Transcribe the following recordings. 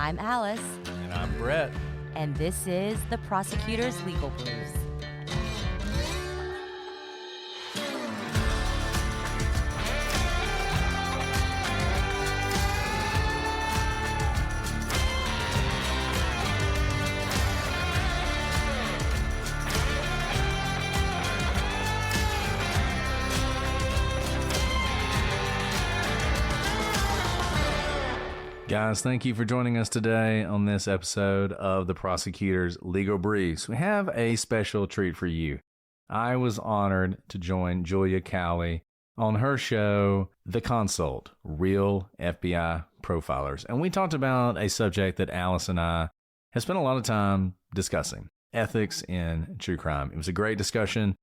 I'm Alice. And I'm Brett. And this is the Prosecutor's Legal Briefs. Guys, thank you for joining us today on this episode of the Prosecutor's Legal Briefs. We have a special treat for you. I was honored to join Julia Cowley on her show, The Consult, Real FBI Profilers. And we talked about a subject that Alice and I have spent a lot of time discussing, ethics in true crime. It was a great discussion.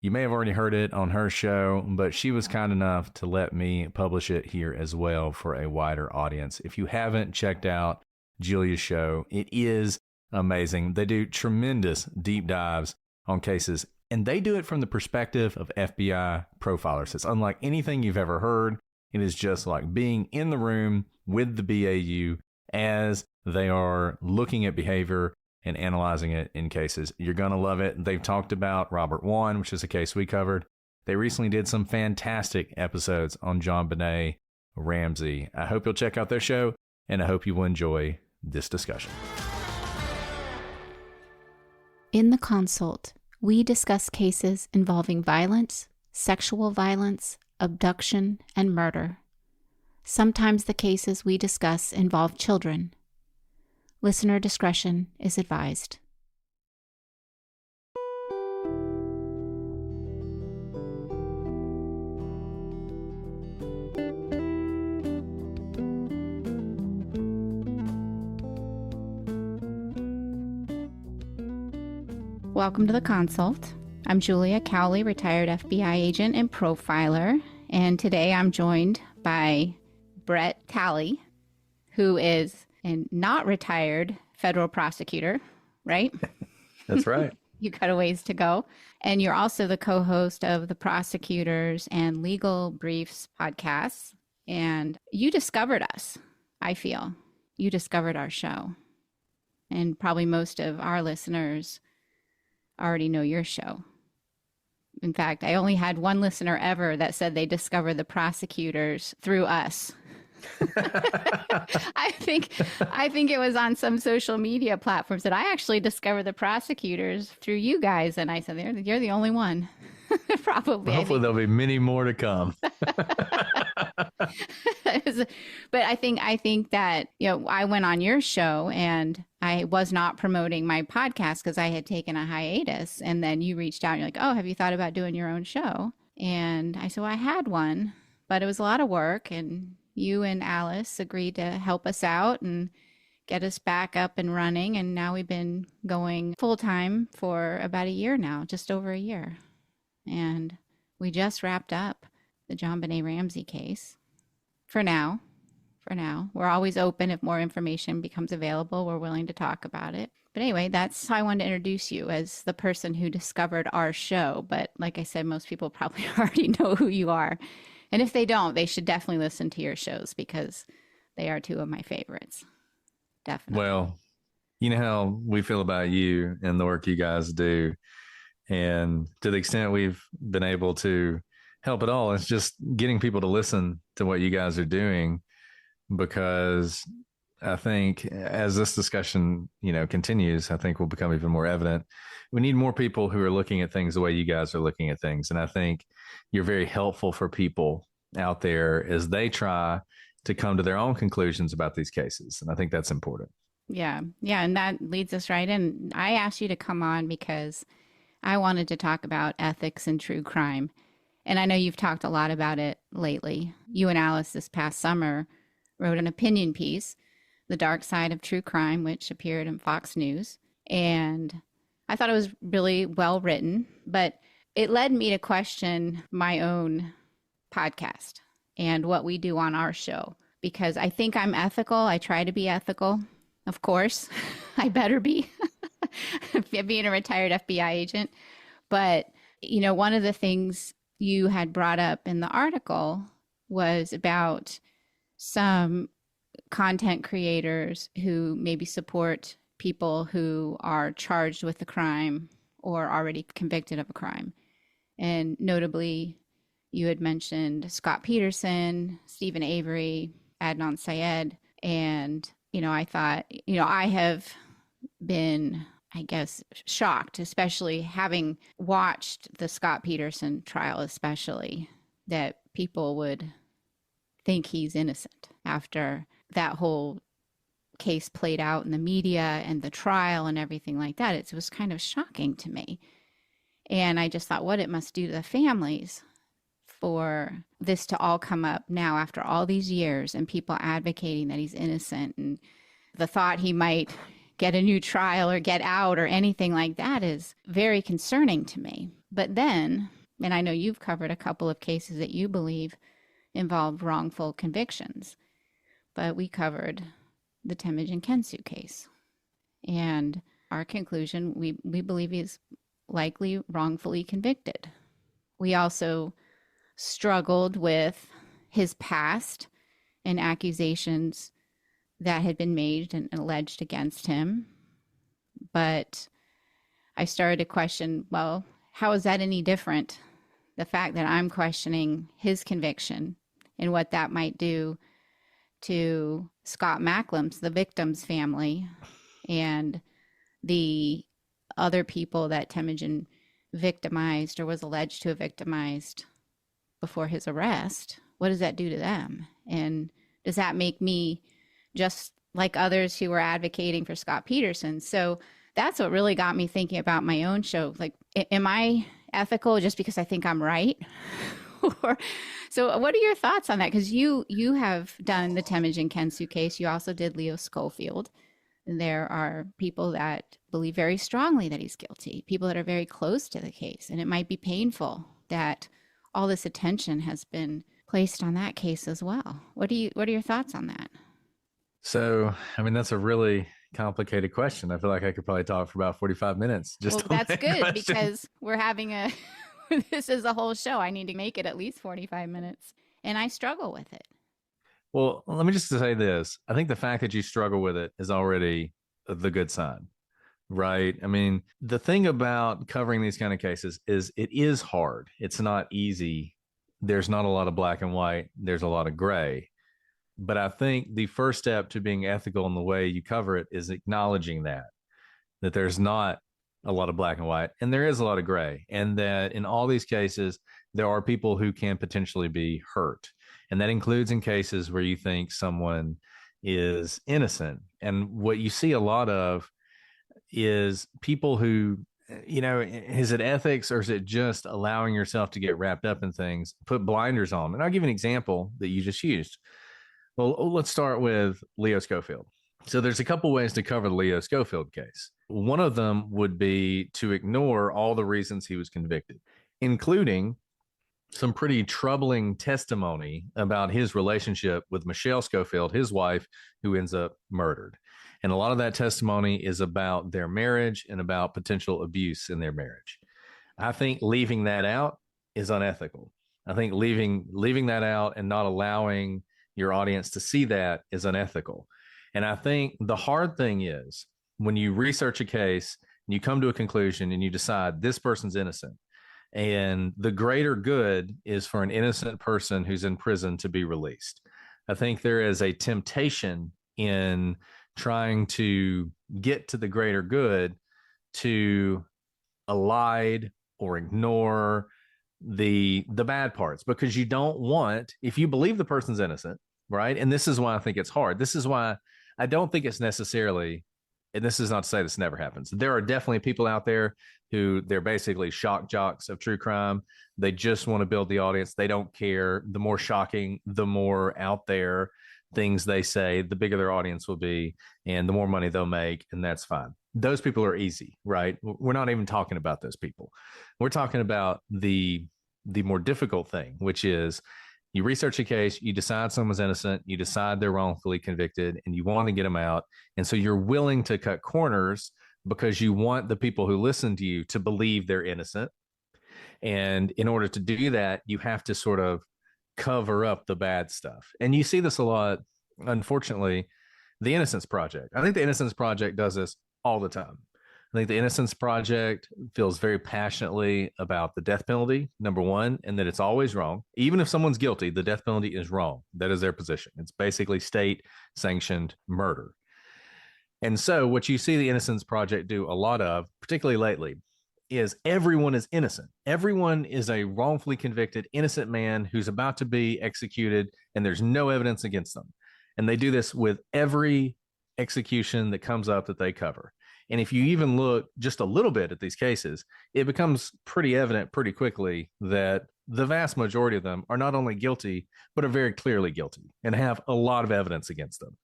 You may have already heard it on her show, but she was kind enough to let me publish it here as well for a wider audience. If you haven't checked out Julia's show, it is amazing. They do tremendous deep dives on cases, and they do it from the perspective of FBI profilers. It's unlike anything you've ever heard. It is just like being in the room with the BAU as they are looking at behavior and analyzing it in cases. You're going to love it. They've talked about Robert Warren, which is a case we covered. They recently did some fantastic episodes on JonBenet Ramsey. I hope you'll check out their show, and I hope you will enjoy this discussion. In The Consult, we discuss cases involving violence, sexual violence, abduction, and murder. Sometimes the cases we discuss involve children. Listener discretion is advised. Welcome to The Consult. I'm Julia Cowley, retired FBI agent and profiler, and today I'm joined by Brett Talley, who is a not retired federal prosecutor, right? That's right. You got a ways to go. And you're also the co-host of the Prosecutors and Legal Briefs podcasts. And you discovered us, I feel. You discovered our show. And probably most of our listeners already know your show. In fact, I only had one listener ever that said they discovered the Prosecutors through us. I think it was on some social media platforms that I actually discovered the Prosecutors through you guys, and I said, "You're the only one." Probably. Hopefully, there'll be many more to come. But I think that I went on your show and I was not promoting my podcast because I had taken a hiatus, and then you reached out and you're like, "Oh, have you thought about doing your own show?" And I said, "Well, I had one, but it was a lot of work, and you and Alice agreed to help us out and get us back up and running. And now we've been going full time for about a year now, just over a year. And we just wrapped up the JonBenet Ramsey case. For now, we're always open. If more information becomes available, we're willing to talk about it. But anyway, that's how I wanted to introduce you, as the person who discovered our show. But like I said, most people probably already know who you are. And if they don't, they should definitely listen to your shows because they are two of my favorites. Definitely. Well, you know how we feel about you and the work you guys do. And to the extent we've been able to help at all, it's just getting people to listen to what you guys are doing, because I think as this discussion, continues, I think will become even more evident. We need more people who are looking at things the way you guys are looking at things. And I think you're very helpful for people out there as they try to come to their own conclusions about these cases. And I think that's important. Yeah. And that leads us right in. I asked you to come on because I wanted to talk about ethics in true crime. And I know you've talked a lot about it lately. You and Alice this past summer wrote an opinion piece, The Dark Side of True Crime, which appeared in Fox News. And I thought it was really well written, but it led me to question my own podcast and what we do on our show, because I think I'm ethical. I try to be ethical. Of course, I better be being a retired FBI agent. But, one of the things you had brought up in the article was about some content creators who maybe support people who are charged with a crime or already convicted of a crime. And notably, you had mentioned Scott Peterson, Stephen Avery, Adnan Syed. And, I thought, I have been, I guess, shocked, especially having watched the Scott Peterson trial, especially, that people would think he's innocent after that whole case played out in the media and the trial and everything like that. It was kind of shocking to me. And I just thought what it must do to the families for this to all come up now after all these years and people advocating that he's innocent, and the thought he might get a new trial or get out or anything like that is very concerning to me. But then, and I know you've covered a couple of cases that you believe involved wrongful convictions, but we covered the Temujin Kensu case. And our conclusion, we believe he's likely wrongfully convicted. We also struggled with his past and accusations that had been made and alleged against him. But I started to question, well, how is that any different? The fact that I'm questioning his conviction and what that might do to Scott Macklum's, the victim's family, and the other people that Temujin victimized or was alleged to have victimized before his arrest. What does that do to them? And does that make me just like others who were advocating for Scott Peterson? So that's what really got me thinking about my own show. Like, am I ethical just because I think I'm right? So what are your thoughts on that? Because you have done the Temujin Kensu case. You also did Leo Schofield. There are people that believe very strongly that he's guilty, people that are very close to the case. And it might be painful that all this attention has been placed on that case as well. What are your thoughts on that? So, I mean, that's a really complicated question. I feel like I could probably talk for about 45 minutes. Just well, that's good question. Because we're having this is a whole show. I need to make it at least 45 minutes. And I struggle with it. Well, let me just say this. I think the fact that you struggle with it is already the good sign, right? I mean, the thing about covering these kind of cases is it is hard. It's not easy. There's not a lot of black and white. There's a lot of gray. But I think the first step to being ethical in the way you cover it is acknowledging that there's not a lot of black and white and there is a lot of gray, and that in all these cases, there are people who can potentially be hurt. And that includes in cases where you think someone is innocent. And what you see a lot of is people who, is it ethics or is it just allowing yourself to get wrapped up in things, put blinders on? And I'll give you an example that you just used. Well, let's start with Leo Schofield. So there's a couple ways to cover the Leo Schofield case. One of them would be to ignore all the reasons he was convicted, including some pretty troubling testimony about his relationship with Michelle Schofield, his wife, who ends up murdered. And a lot of that testimony is about their marriage and about potential abuse in their marriage. I think leaving that out is unethical. I think leaving that out and not allowing your audience to see that is unethical. And I think the hard thing is when you research a case and you come to a conclusion and you decide this person's innocent, and the greater good is for an innocent person who's in prison to be released. I think there is a temptation in trying to get to the greater good to elide or ignore the bad parts, because you don't want, if you believe the person's innocent, right? And this is why I think it's hard. This is why I don't think it's necessarily, and this is not to say this never happens. There are definitely people out there who they're basically shock jocks of true crime. They just want to build the audience. They don't care. The more shocking, the more out there things they say, the bigger their audience will be and the more money they'll make. And that's fine. Those people are easy, right? We're not even talking about those people. We're talking about the more difficult thing, which is you research a case, you decide someone's innocent, you decide they're wrongfully convicted, and you want to get them out. And so you're willing to cut corners because you want the people who listen to you to believe they're innocent. And in order to do that, you have to sort of cover up the bad stuff. And you see this a lot unfortunately, the Innocence Project. I think the Innocence Project does this all the time. I think the Innocence Project feels very passionately about the death penalty, number one, and that it's always wrong. Even if someone's guilty, the death penalty is wrong. That is their position. It's basically state sanctioned murder. And so, what you see the Innocence Project do a lot of, particularly lately, is everyone is innocent. Everyone is a wrongfully convicted, innocent man who's about to be executed, and there's no evidence against them. And they do this with every execution that comes up that they cover. And if you even look just a little bit at these cases, it becomes pretty evident pretty quickly that the vast majority of them are not only guilty, but are very clearly guilty and have a lot of evidence against them.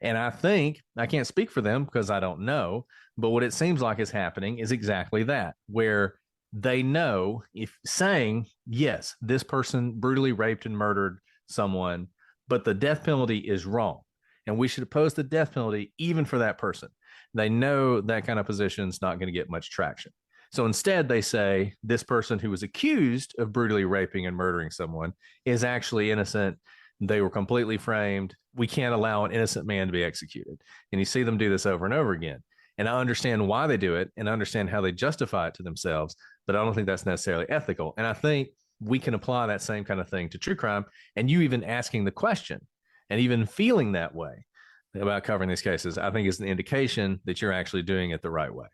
And I think, I can't speak for them because I don't know, but what it seems like is happening is exactly that, where they know if saying, yes, this person brutally raped and murdered someone, but the death penalty is wrong, and we should oppose the death penalty even for that person. They know that kind of position is not going to get much traction. So instead, they say this person who was accused of brutally raping and murdering someone is actually innocent. They were completely framed. We can't allow an innocent man to be executed. And you see them do this over and over again. And I understand why they do it and I understand how they justify it to themselves, but I don't think that's necessarily ethical. And I think we can apply that same kind of thing to true crime. And you even asking the question and even feeling that way about covering these cases, I think is an indication that you're actually doing it the right way.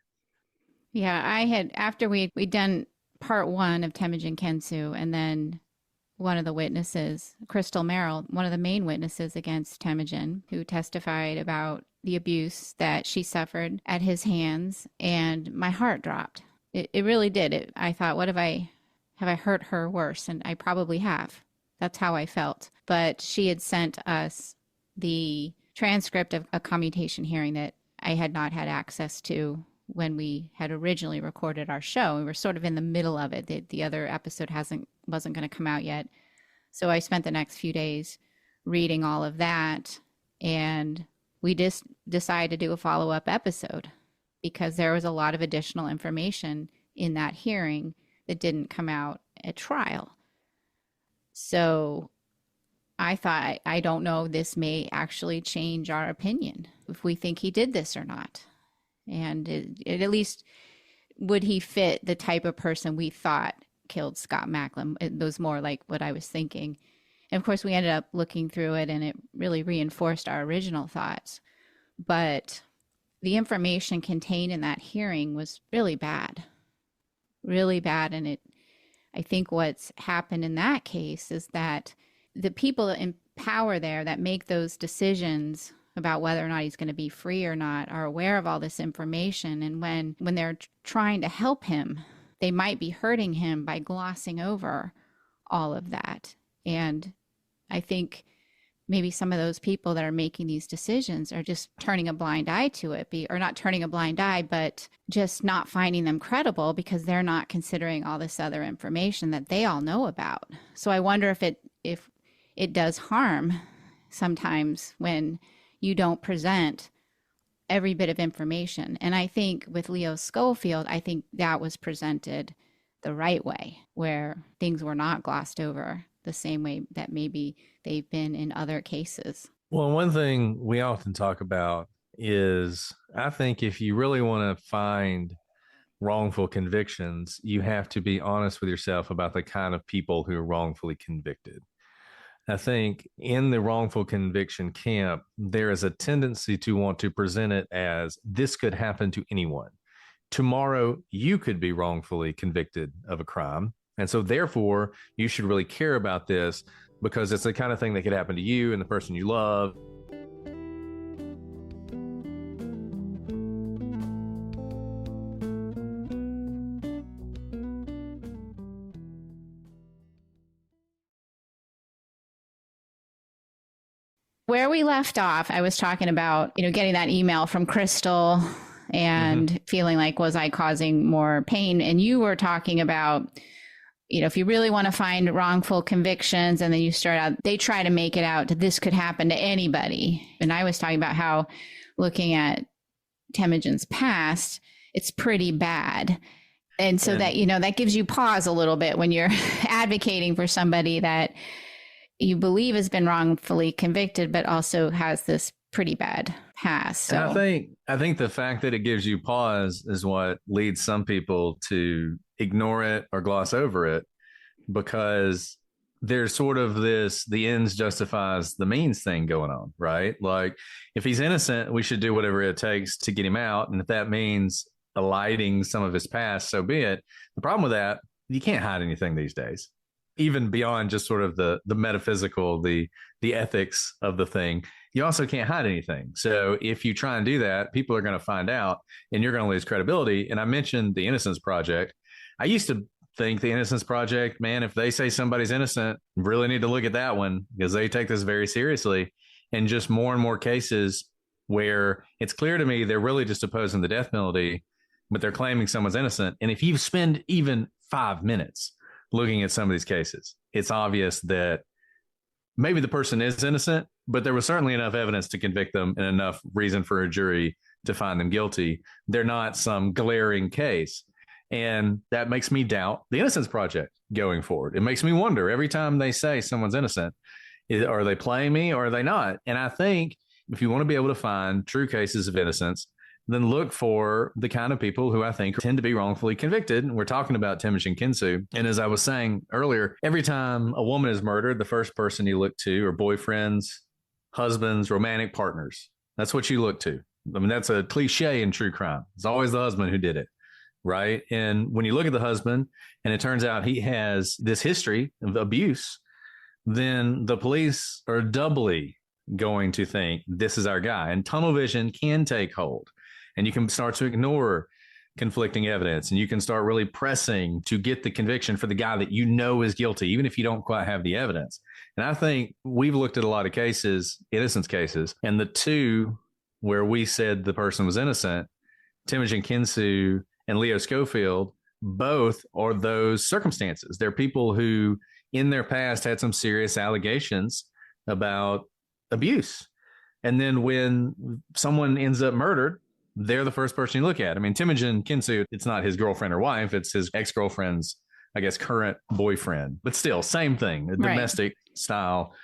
Yeah, I had, after we'd done part one of Temujin Kensu, and then one of the witnesses, Crystal Merrill, one of the main witnesses against Temujin, who testified about the abuse that she suffered at his hands, and my heart dropped. It really did. I thought, what have I hurt her worse? And I probably have. That's how I felt. But she had sent us the transcript of a commutation hearing that I had not had access to when we had originally recorded our show. We were sort of in the middle of it. The other episode wasn't going to come out yet. So I spent the next few days reading all of that, and we just decided to do a follow-up episode because there was a lot of additional information in that hearing that didn't come out at trial. So I thought, I don't know, this may actually change our opinion if we think he did this or not. And it at least, would he fit the type of person we thought killed Scott Macklin? It was more like what I was thinking. And of course, we ended up looking through it, and it really reinforced our original thoughts. But the information contained in that hearing was really bad. Really bad. And I think what's happened in that case is that the people in power there that make those decisions about whether or not he's going to be free or not are aware of all this information. And when they're trying to help him, they might be hurting him by glossing over all of that. And I think maybe some of those people that are making these decisions are just turning a blind eye to it, or not turning a blind eye, but just not finding them credible because they're not considering all this other information that they all know about. So I wonder if it does harm sometimes when you don't present every bit of information. And I think with Leo Schofield, I think that was presented the right way, where things were not glossed over the same way that maybe they've been in other cases. Well, one thing we often talk about is, I think if you really want to find wrongful convictions, you have to be honest with yourself about the kind of people who are wrongfully convicted. I think in the wrongful conviction camp, there is a tendency to want to present it as this could happen to anyone. Tomorrow, you could be wrongfully convicted of a crime. And so therefore, you should really care about this because it's the kind of thing that could happen to you and the person you love. Where we left off, I was talking about, getting that email from Crystal and feeling like, was I causing more pain? And you were talking about, if you really want to find wrongful convictions, and then you start out, they try to make it out that this could happen to anybody. And I was talking about how, looking at Temujin's past, it's pretty bad. And so that, that gives you pause a little bit when you're advocating for somebody that you believe has been wrongfully convicted, but also has this pretty bad past. So. And I think the fact that it gives you pause is what leads some people to ignore it or gloss over it, because there's sort of this the ends justifies the means thing going on, right? Like, if he's innocent, we should do whatever it takes to get him out. And if that means eliding some of his past, so be it. The problem with that, you can't hide anything these days, even beyond just sort of the metaphysical, the ethics of the thing. You also can't hide anything. So if you try and do that, people are going to find out and you're going to lose credibility. And I mentioned the Innocence Project. I used to think the Innocence Project, man, if they say somebody's innocent, really need to look at that one, because they take this very seriously. And just more and more cases where it's clear to me they're really just opposing the death penalty, but they're claiming someone's innocent. And if you spend even 5 minutes looking at some of these cases, it's obvious that maybe the person is innocent, but there was certainly enough evidence to convict them and enough reason for a jury to find them guilty. They're not some glaring case. And that makes me doubt the Innocence Project going forward. It makes me wonder every time they say someone's innocent, are they playing me or are they not? And I think if you want to be able to find true cases of innocence, then look for the kind of people who I think tend to be wrongfully convicted. And we're talking about Temujin Kinsu. And as I was saying earlier, every time a woman is murdered, the first person you look to are boyfriends, husbands, romantic partners. That's what you look to. I mean, that's a cliche in true crime. It's always the husband who did it, right? And when you look at the husband and it turns out he has this history of abuse, then the police are doubly going to think this is our guy. And tunnel vision can take hold. And you can start to ignore conflicting evidence, and you can start really pressing to get the conviction for the guy that you know is guilty, even if you don't quite have the evidence. And I think we've looked at a lot of cases, innocence cases, and the two where we said the person was innocent, Temujin Kinsu and Leo Schofield, both are those circumstances. They're people who in their past had some serious allegations about abuse. And then when someone ends up murdered, they're the first person you look at. I mean, Temujin Kinsu, it's not his girlfriend or wife, it's his ex-girlfriend's, I guess, current boyfriend. But still, same thing, a domestic style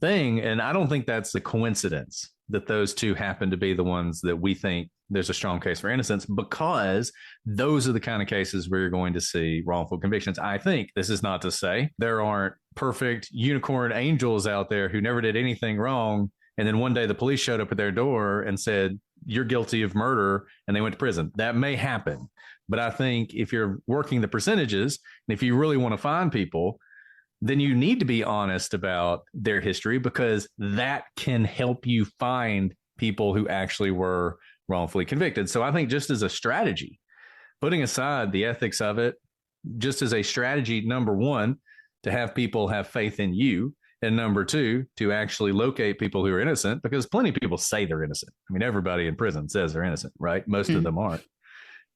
thing. And I don't think that's a coincidence that those two happen to be the ones that we think there's a strong case for innocence, because those are the kind of cases where you're going to see wrongful convictions. I think this is not to say there aren't perfect unicorn angels out there who never did anything wrong. And then one day the police showed up at their door and said, you're guilty of murder, and they went to prison. That may happen. But I think if you're working the percentages, and if you really want to find people, then you need to be honest about their history, because that can help you find people who actually were wrongfully convicted. So I think just as a strategy, putting aside the ethics of it, just as a strategy, number one, to have people have faith in you. And number two, to actually locate people who are innocent, because plenty of people say they're innocent. I mean, everybody in prison says they're innocent, right? Most of them aren't.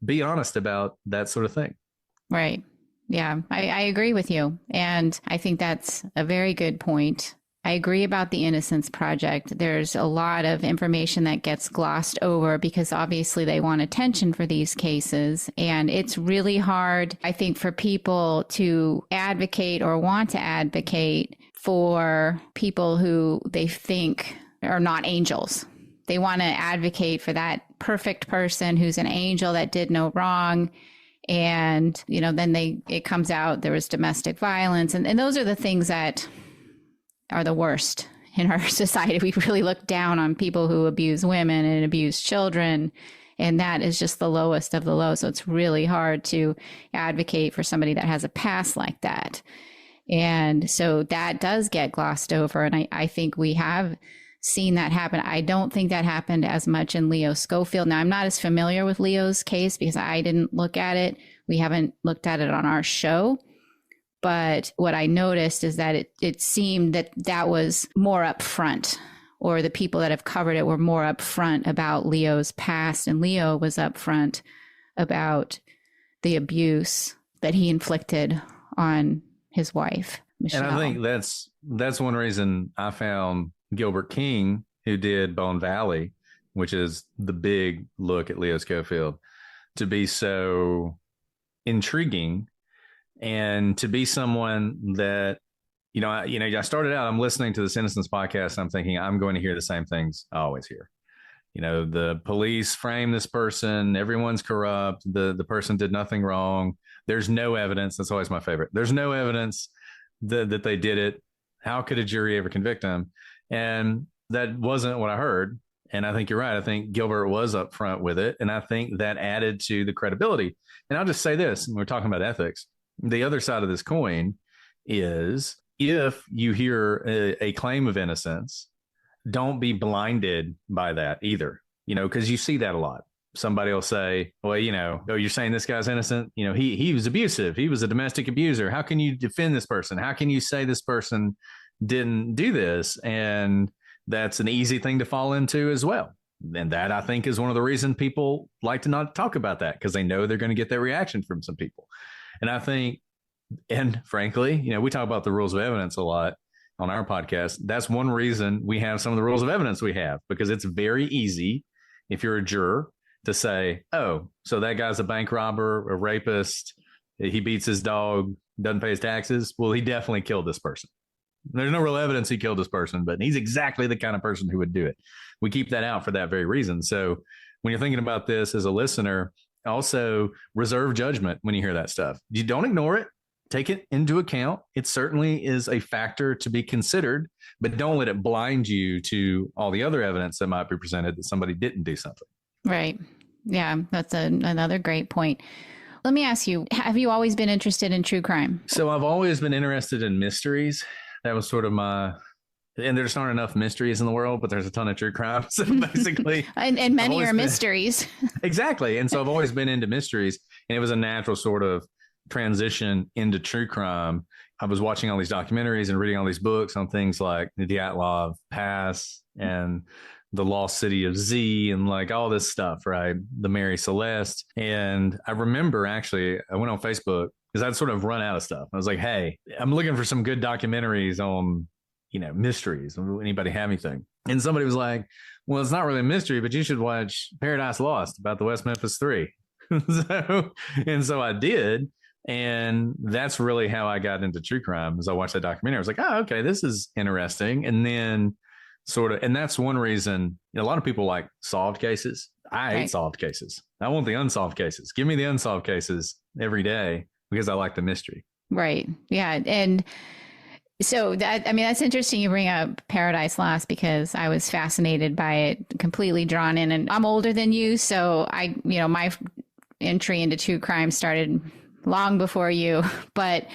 Be honest about that sort of thing. Right. Yeah, I agree with you. And I think that's a very good point. I agree about the Innocence Project. There's a lot of information that gets glossed over because obviously they want attention for these cases. And it's really hard, I think, for people to advocate or want to advocate for people who they think are not angels. They want to advocate for that perfect person who's an angel that did no wrong. And, you know, then it comes out there was domestic violence. And those are the things that are the worst in our society. We really look down on people who abuse women and abuse children. And that is just the lowest of the low. So it's really hard to advocate for somebody that has a past like that. And so that does get glossed over. And I think we have seen that happen. I don't think that happened as much in Leo Schofield. Now, I'm not as familiar with Leo's case because I didn't look at it. We haven't looked at it on our show. But what I noticed is that it seemed that was more upfront, or the people that have covered it were more upfront about Leo's past. And Leo was upfront about the abuse that he inflicted on his wife, Michelle. And I think that's one reason I found Gilbert King, who did Bone Valley, which is the big look at Leo Schofield, to be so intriguing, and to be someone that I started out, I'm listening to the Innocence podcast. And I'm thinking I'm going to hear the same things I always hear. The police frame this person. Everyone's corrupt. The person did nothing wrong. There's no evidence. That's always my favorite. There's no evidence that they did it. How could a jury ever convict them? And that wasn't what I heard. And I think you're right. I think Gilbert was upfront with it. And I think that added to the credibility. And I'll just say this, and we're talking about ethics. The other side of this coin is if you hear a claim of innocence, don't be blinded by that either, because you see that a lot. Somebody will say, well, oh, you're saying this guy's innocent. He was abusive. He was a domestic abuser. How can you defend this person? How can you say this person didn't do this? And that's an easy thing to fall into as well. And that, I think, is one of the reasons people like to not talk about that, because they know they're going to get that reaction from some people. And I think, and frankly, we talk about the rules of evidence a lot on our podcast. That's one reason we have some of the rules of evidence we have, because it's very easy if you're a juror to say, oh, so that guy's a bank robber, a rapist, he beats his dog, doesn't pay his taxes. Well, he definitely killed this person. There's no real evidence he killed this person, but he's exactly the kind of person who would do it. We keep that out for that very reason. So when you're thinking about this as a listener, also reserve judgment when you hear that stuff. You don't ignore it. Take it into account. It certainly is a factor to be considered, but don't let it blind you to all the other evidence that might be presented that somebody didn't do something. Right. Yeah, that's another great point. Let me ask you, have you always been interested in true crime? So I've always been interested in mysteries. That was sort of and there's not enough mysteries in the world, but there's a ton of true crime. So basically. and many are mysteries. Exactly. And so I've always been into mysteries, and it was a natural sort of transition into true crime. I was watching all these documentaries and reading all these books on things like the Dyatlov Pass and the lost city of Z and like all this stuff, right? The Mary Celeste. And I remember actually, I went on Facebook because I'd sort of run out of stuff. I was like, hey, I'm looking for some good documentaries on, mysteries. Anybody have anything? And somebody was like, well, it's not really a mystery, but you should watch Paradise Lost about the West Memphis 3. So I did. And that's really how I got into true crime. As I watched that documentary, I was like, oh, okay, this is interesting. And then and that's one reason, a lot of people like solved cases. I hate solved cases. I want the unsolved cases. Give me the unsolved cases every day because I like the mystery. Right. Yeah. And so that's interesting you bring up Paradise Lost, because I was fascinated by it, completely drawn in, and I'm older than you. So my entry into true crime started long before you, but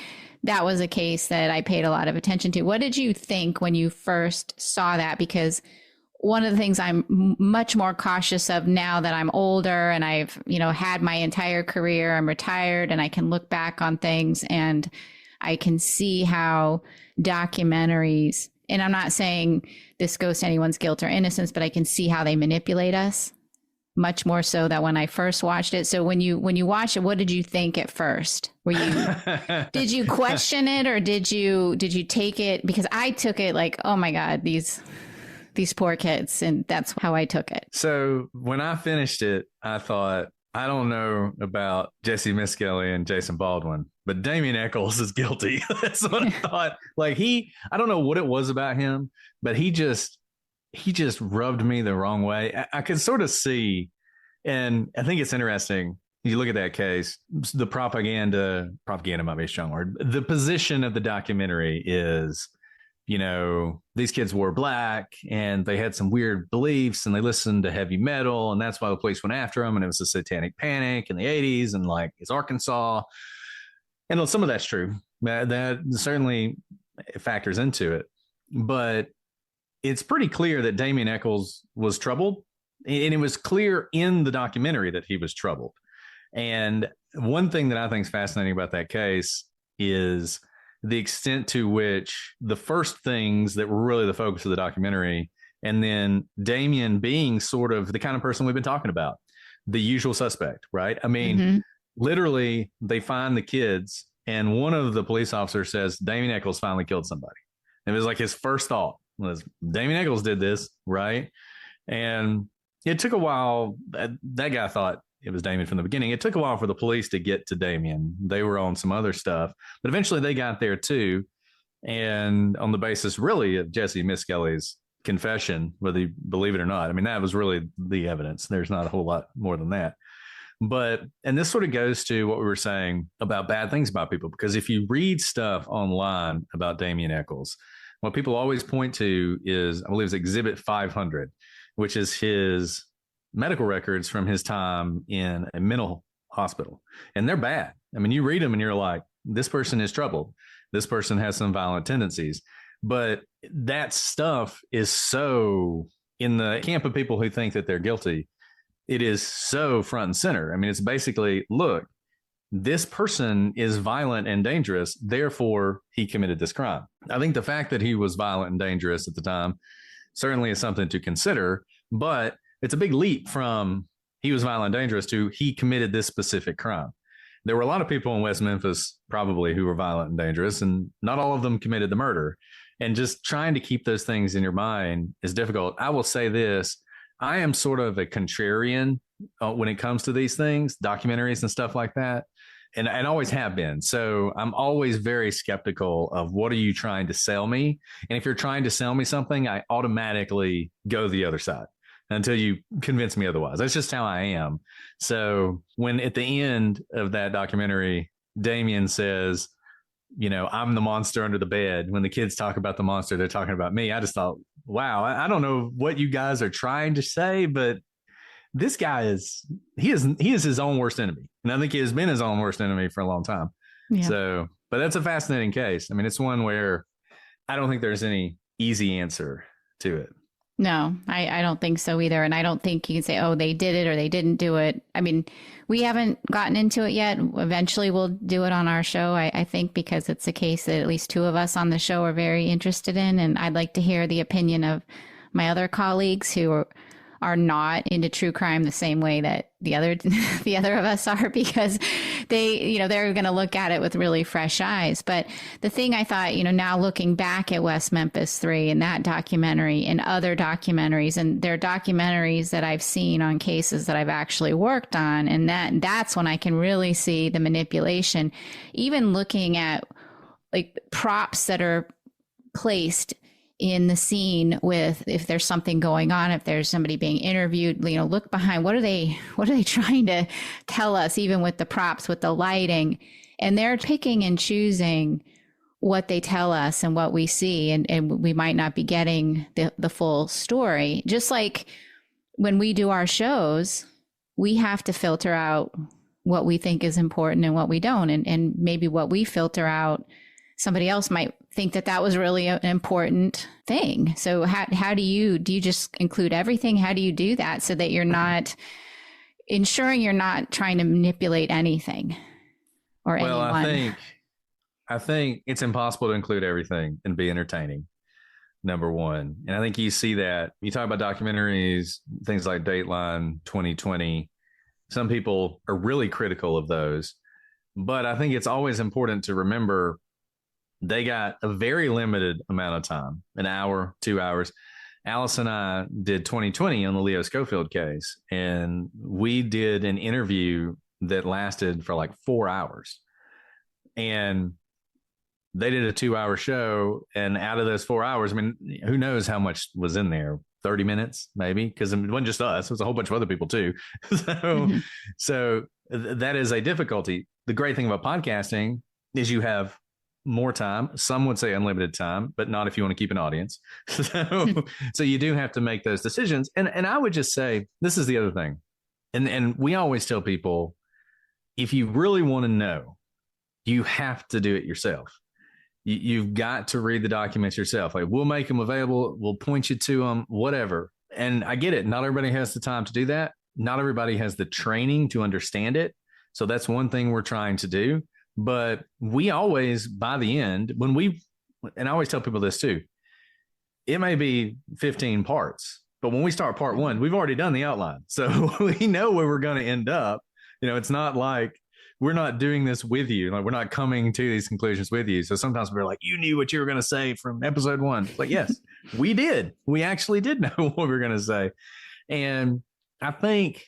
that was a case that I paid a lot of attention to. What did you think when you first saw that? Because one of the things I'm much more cautious of now that I'm older and I've, had my entire career, I'm retired, and I can look back on things and I can see how documentaries, and I'm not saying this goes to anyone's guilt or innocence, but I can see how they manipulate us much more so than when I first watched it. So when you watch it, what did you think at first? Did you question it, or did you take it? Because I took it like, oh my God, these poor kids. And that's how I took it. So when I finished it, I thought, I don't know about Jesse Miskelly and Jason Baldwin, but Damien Echols is guilty. That's what I thought. Like I don't know what it was about him, but he just rubbed me the wrong way. I could sort of see, and I think it's interesting. You look at that case, the propaganda might be a strong word. The position of the documentary is, these kids wore black and they had some weird beliefs and they listened to heavy metal, and that's why the police went after them. And it was a satanic panic in the 80s, and like it's Arkansas. And some of that's true. That certainly factors into it. But it's pretty clear that Damien Echols was troubled. And it was clear in the documentary that he was troubled. And one thing that I think is fascinating about that case is the extent to which the first things that were really the focus of the documentary, and then Damien being sort of the kind of person we've been talking about, the usual suspect, right? I mean, literally they find the kids and one of the police officers says, Damien Echols finally killed somebody. And it was like his first thought was Damien Echols did this, right? And it took a while. That guy thought it was Damien from the beginning. It took a while for the police to get to Damien. They were on some other stuff, but eventually they got there too. And on the basis really of Jesse Miskelly's confession, whether you believe it or not, I mean, that was really the evidence. There's not a whole lot more than that. But, and this sort of goes to what we were saying about bad things about people, because if you read stuff online about Damien Echols, what people always point to is, I believe it's Exhibit 500, which is his medical records from his time in a mental hospital. And they're bad. I mean, you read them and you're like, this person is troubled. This person has some violent tendencies. But that stuff is so in the camp of people who think that they're guilty. It is so front and center. I mean, it's basically, look, this person is violent and dangerous, therefore he committed this crime. I think the fact that he was violent and dangerous at the time certainly is something to consider, but it's a big leap from he was violent and dangerous to he committed this specific crime. There were a lot of people in West Memphis probably who were violent and dangerous, and not all of them committed the murder. And just trying to keep those things in your mind is difficult. I will say this. I am sort of a contrarian when it comes to these things, documentaries and stuff like that, and always have been. So I'm always very skeptical of what are you trying to sell me? And if you're trying to sell me something, I automatically go the other side until you convince me otherwise. That's just how I am. So when at the end of that documentary, Damien says, you know, I'm the monster under the bed. When the kids talk about the monster, they're talking about me. I just thought, wow, I don't know what you guys are trying to say, but this guy is his own worst enemy. And I think he has been his own worst enemy for a long time. Yeah. So, but that's a fascinating case. I mean, it's one where I don't think there's any easy answer to it. No, I don't think so either. And I don't think you can say, oh, they did it or they didn't do it. I mean, we haven't gotten into it yet. Eventually we'll do it on our show, I think, because it's a case that at least two of us on the show are very interested in. And I'd like to hear the opinion of my other colleagues who are not into true crime the same way that the other of us are, because they're going to look at it with really fresh eyes. But the thing I thought, now looking back at West Memphis 3 and that documentary and other documentaries, and they're documentaries that I've seen on cases that I've actually worked on, and that's when I can really see the manipulation, even looking at like props that are placed in the scene with, if there's something going on, if there's somebody being interviewed, look behind, what are they trying to tell us, even with the props, with the lighting, and they're picking and choosing what they tell us and what we see. And we might not be getting the full story. Just like when we do our shows, we have to filter out what we think is important and what we don't. And maybe what we filter out, somebody else might think that was really an important thing. So how do you just include everything? How do you do that so that you're not ensuring you're not trying to manipulate anything or anyone? I think it's impossible to include everything and be entertaining, number one. And I think you see that you talk about documentaries, things like Dateline 2020. Some people are really critical of those, but I think it's always important to remember they got a very limited amount of time, an hour, 2 hours. Alice and I did 2020 on the Leo Schofield case, and we did an interview that lasted for like 4 hours. And they did a 2-hour show, and out of those 4 hours, I mean, who knows how much was in there? 30 minutes, maybe, because it wasn't just us. It was a whole bunch of other people too. So that is a difficulty. The great thing about podcasting is you have more time. Some would say unlimited time, but not if you want to keep an audience. So you do have to make those decisions. And I would just say, this is the other thing. And we always tell people, if you really want to know, you have to do it yourself. You've got to read the documents yourself. Like, we'll make them available. We'll point you to them, whatever. And I get it. Not everybody has the time to do that. Not everybody has the training to understand it. So that's one thing we're trying to do. But we always, by the end, and I always tell people this too, it may be 15 parts, but when we start part 1, we've already done the outline. So we know where we're going to end up. It's not like we're not doing this with you. Like, we're not coming to these conclusions with you. So sometimes we're like, you knew what you were going to say from episode 1. It's like, yes, we did. We actually did know what we were going to say. And I think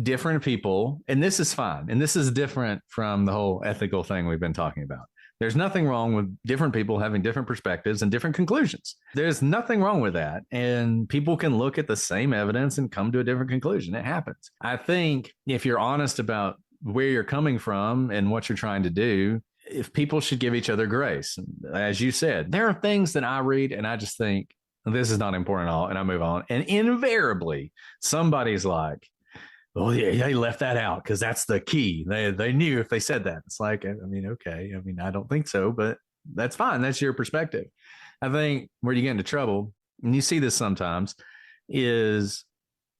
different people, and this is fine, and this is different from the whole ethical thing we've been talking about. There's nothing wrong with different people having different perspectives and different conclusions. There's nothing wrong with that. And people can look at the same evidence and come to a different conclusion. It happens. I think if you're honest about where you're coming from and what you're trying to do, if people should give each other grace. As you said, there are things that I read and I just think this is not important at all, and I move on. And invariably, somebody's like, "Oh, yeah, they left that out because that's the key. They knew if they said that." It's like, I mean, okay. I mean, I don't think so, but that's fine. That's your perspective. I think where you get into trouble, and you see this sometimes, is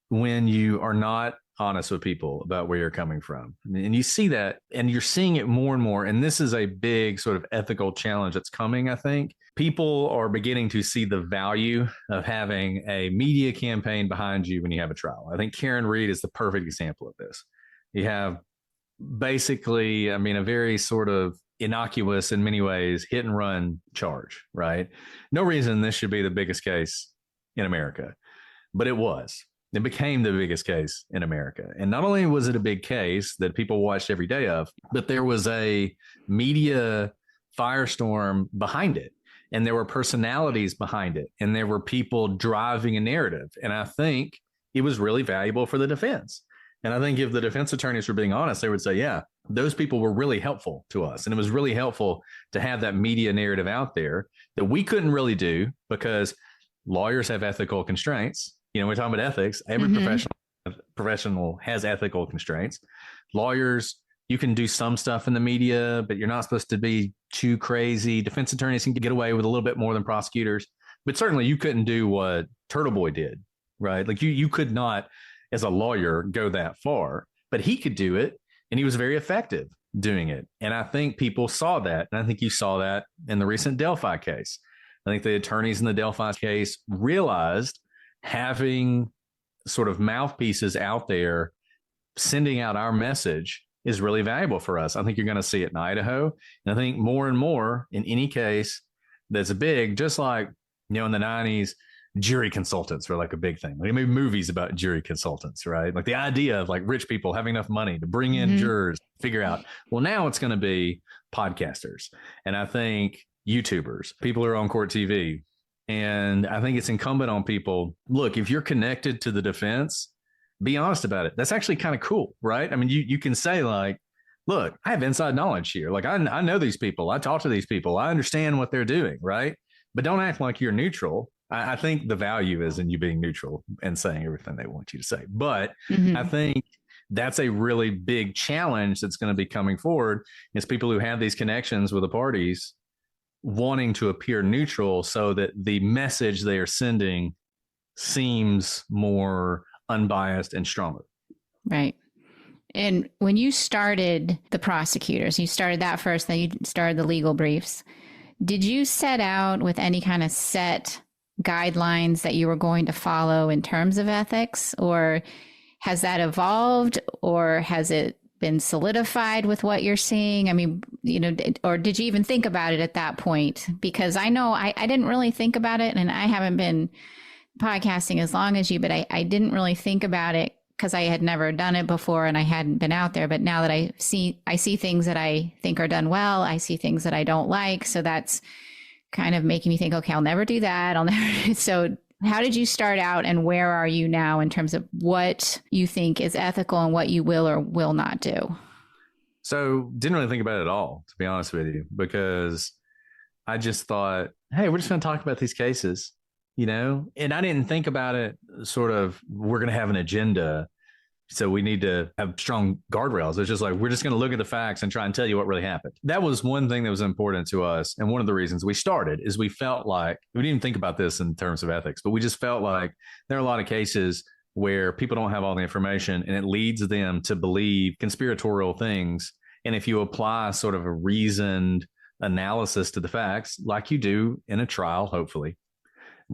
when you are not honest with people about where you're coming from. And you see that, and you're seeing it more and more. And this is a big sort of ethical challenge that's coming, I think. People are beginning to see the value of having a media campaign behind you when you have a trial. I think Karen Reed is the perfect example of this. You have basically, I mean, a very sort of innocuous, in many ways, hit and run charge, right? No reason this should be the biggest case in America, but it was. It became the biggest case in America. And not only was it a big case that people watched every day of, but there was a media firestorm behind it. And there were personalities behind it. And there were people driving a narrative. And I think it was really valuable for the defense. And I think if the defense attorneys were being honest, they would say, yeah, those people were really helpful to us. And it was really helpful to have that media narrative out there that we couldn't really do because lawyers have ethical constraints. You know, we're talking about ethics. Every professional has ethical constraints. Lawyers, you can do some stuff in the media, but you're not supposed to be too crazy. Defense attorneys can get away with a little bit more than prosecutors, but certainly you couldn't do what Turtle Boy did, right? Like you could not, as a lawyer, go that far, but he could do it, and he was very effective doing it. And I think people saw that, and I think you saw that in the recent Delphi case. I think the attorneys in the Delphi case realized having sort of mouthpieces out there sending out our message is really valuable for us. I think you're going to see it in Idaho. And I think more and more in any case that's big, just like, you know, in the 90s, jury consultants were like a big thing. Like, made movies about jury consultants, right? Like the idea of like rich people having enough money to bring in jurors, figure out, well, now it's going to be podcasters. And I think YouTubers, people who are on court TV. And I think it's incumbent on people, look, if you're connected to the defense, be honest about it. That's actually kind of cool, right? I mean, you can say like, look, I have inside knowledge here. Like I know these people. I talk to these people. I understand what they're doing, right? But don't act like you're neutral. I think the value is in you being neutral and saying everything they want you to say. But I think that's a really big challenge that's going to be coming forward is people who have these connections with the parties wanting to appear neutral so that the message they are sending seems more unbiased and stronger. Right. And when you started the prosecutors, you started that first, then you started the legal briefs. Did you set out with any kind of set guidelines that you were going to follow in terms of ethics, or has that evolved, or has it been solidified with what you're seeing? I mean, you know, or did you even think about it at that point? Because I know I didn't really think about it, and I haven't been podcasting as long as you, but I didn't really think about it because I had never done it before and I hadn't been out there. But now that I see things that I think are done well, I see things that I don't like. So that's kind of making me think, okay, I'll never do that. I'll never. So how did you start out, and where are you now in terms of what you think is ethical and what you will or will not do? So didn't really think about it at all, to be honest with you, because I just thought, hey, we're just going to talk about these cases, you know, and I didn't think about it sort of, we're going to have an agenda, so we need to have strong guardrails. It's just like, we're just going to look at the facts and try and tell you what really happened. That was one thing that was important to us. And one of the reasons we started is we felt like, we didn't even think about this in terms of ethics, but we just felt like there are a lot of cases where people don't have all the information and it leads them to believe conspiratorial things. And if you apply sort of a reasoned analysis to the facts, like you do in a trial, hopefully,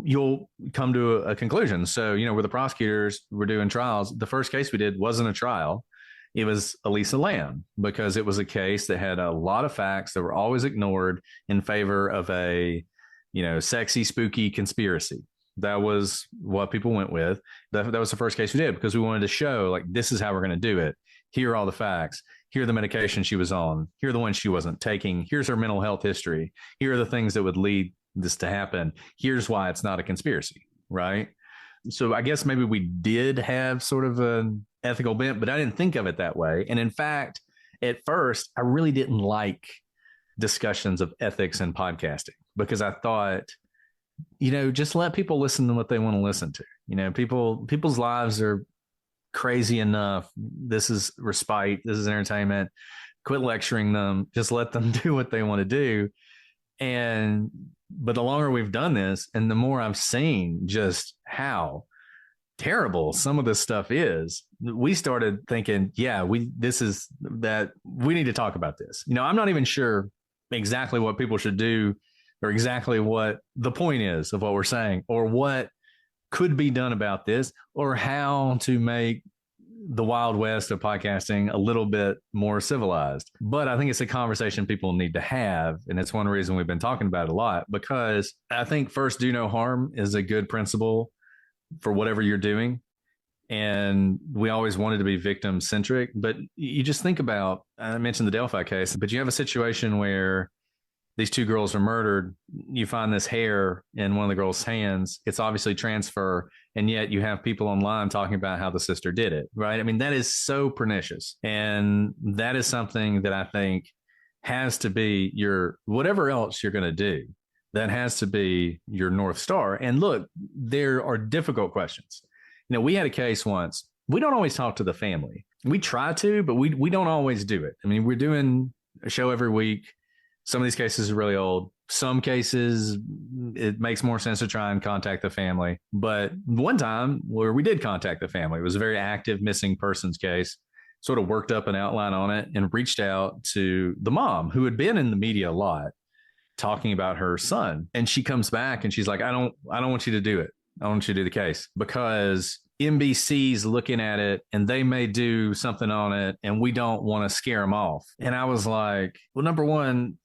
you'll come to a conclusion. So, you know, with the prosecutors, we're doing trials. The first case we did wasn't a trial. It was Elisa Lam, because it was a case that had a lot of facts that were always ignored in favor of a, you know, sexy, spooky conspiracy. That was what people went with. That was the first case we did, because we wanted to show, like, this is how we're going to do it. Here are all the facts. here are the medications she was on. Here are the ones she wasn't taking. Here's her mental health history. Here are the things that would lead this to happen. Here's why it's not a conspiracy, right? So I guess maybe we did have sort of an ethical bent, but I didn't think of it that way. And in fact, at first, I really didn't like discussions of ethics in podcasting because I thought, just let people listen to what they want to listen to. People's lives are crazy enough. This is respite. This is entertainment. Quit lecturing them. Just let them do what they want to do. But the longer we've done this and the more I've seen just how terrible some of this stuff is, we started thinking, we need to talk about this. I'm not even sure exactly what people should do or exactly what the point is of what we're saying or what could be done about this or how to make the Wild West of podcasting a little bit more civilized. But I think it's a conversation people need to have. And it's one reason we've been talking about it a lot, because I think first, do no harm is a good principle for whatever you're doing. And we always wanted to be victim centric, but you just think about, I mentioned the Delphi case, but you have a situation where these two girls are murdered. You find this hair in one of the girls' hands. It's obviously transfer. And yet you have people online talking about how the sister did it, right? I mean, that is so pernicious. And that is something that I think has to be whatever else you're going to do, that has to be your North Star. And look, there are difficult questions. We had a case once. We don't always talk to the family. We try to, but we don't always do it. I mean, we're doing a show every week. Some of these cases are really old. Some cases, it makes more sense to try and contact the family. But one time where we did contact the family, it was a very active missing persons case, sort of worked up an outline on it and reached out to the mom who had been in the media a lot talking about her son. And she comes back and she's like, I don't want you to do it. I want you to do the case because NBC's looking at it and they may do something on it and we don't want to scare them off. And I was like, well, number one,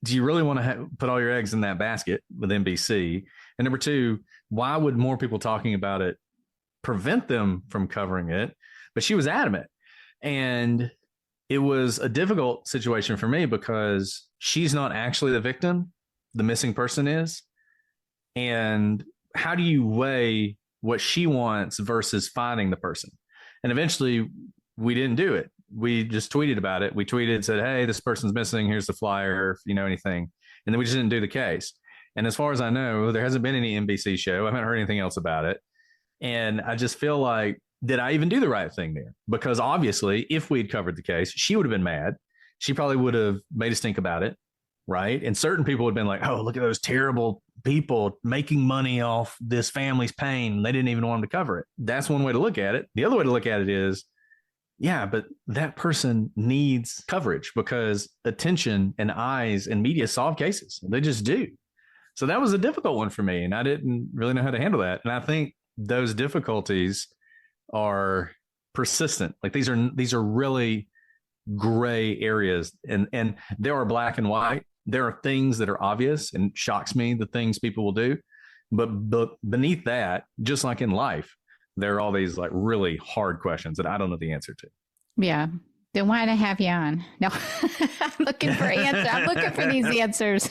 do you really want to put all your eggs in that basket with NBC? And number two, why would more people talking about it prevent them from covering it? But she was adamant. And it was a difficult situation for me because she's not actually the victim. The missing person is. And how do you weigh what she wants versus finding the person? And eventually we didn't do it. We just tweeted about it. We tweeted, said, hey, this person's missing. Here's the flyer, if you know anything. And then we just didn't do the case. And as far as I know, there hasn't been any NBC show. I haven't heard anything else about it. And I just feel like, did I even do the right thing there? Because obviously, if we'd covered the case, she would have been mad. She probably would have made us think about it, right? And certain people would have been like, oh, look at those terrible people making money off this family's pain. They didn't even want them to cover it. That's one way to look at it. The other way to look at it is, yeah, but that person needs coverage because attention and eyes and media solve cases. They just do. So that was a difficult one for me, and I didn't really know how to handle that. And I think those difficulties are persistent. Like these are really gray areas, and there are black and white. There are things that are obvious and shocks me, the things people will do. But beneath that, just like in life, there are all these like really hard questions that I don't know the answer to. Yeah. Then why did I have you on? No, I'm looking for answers. I'm looking for these answers.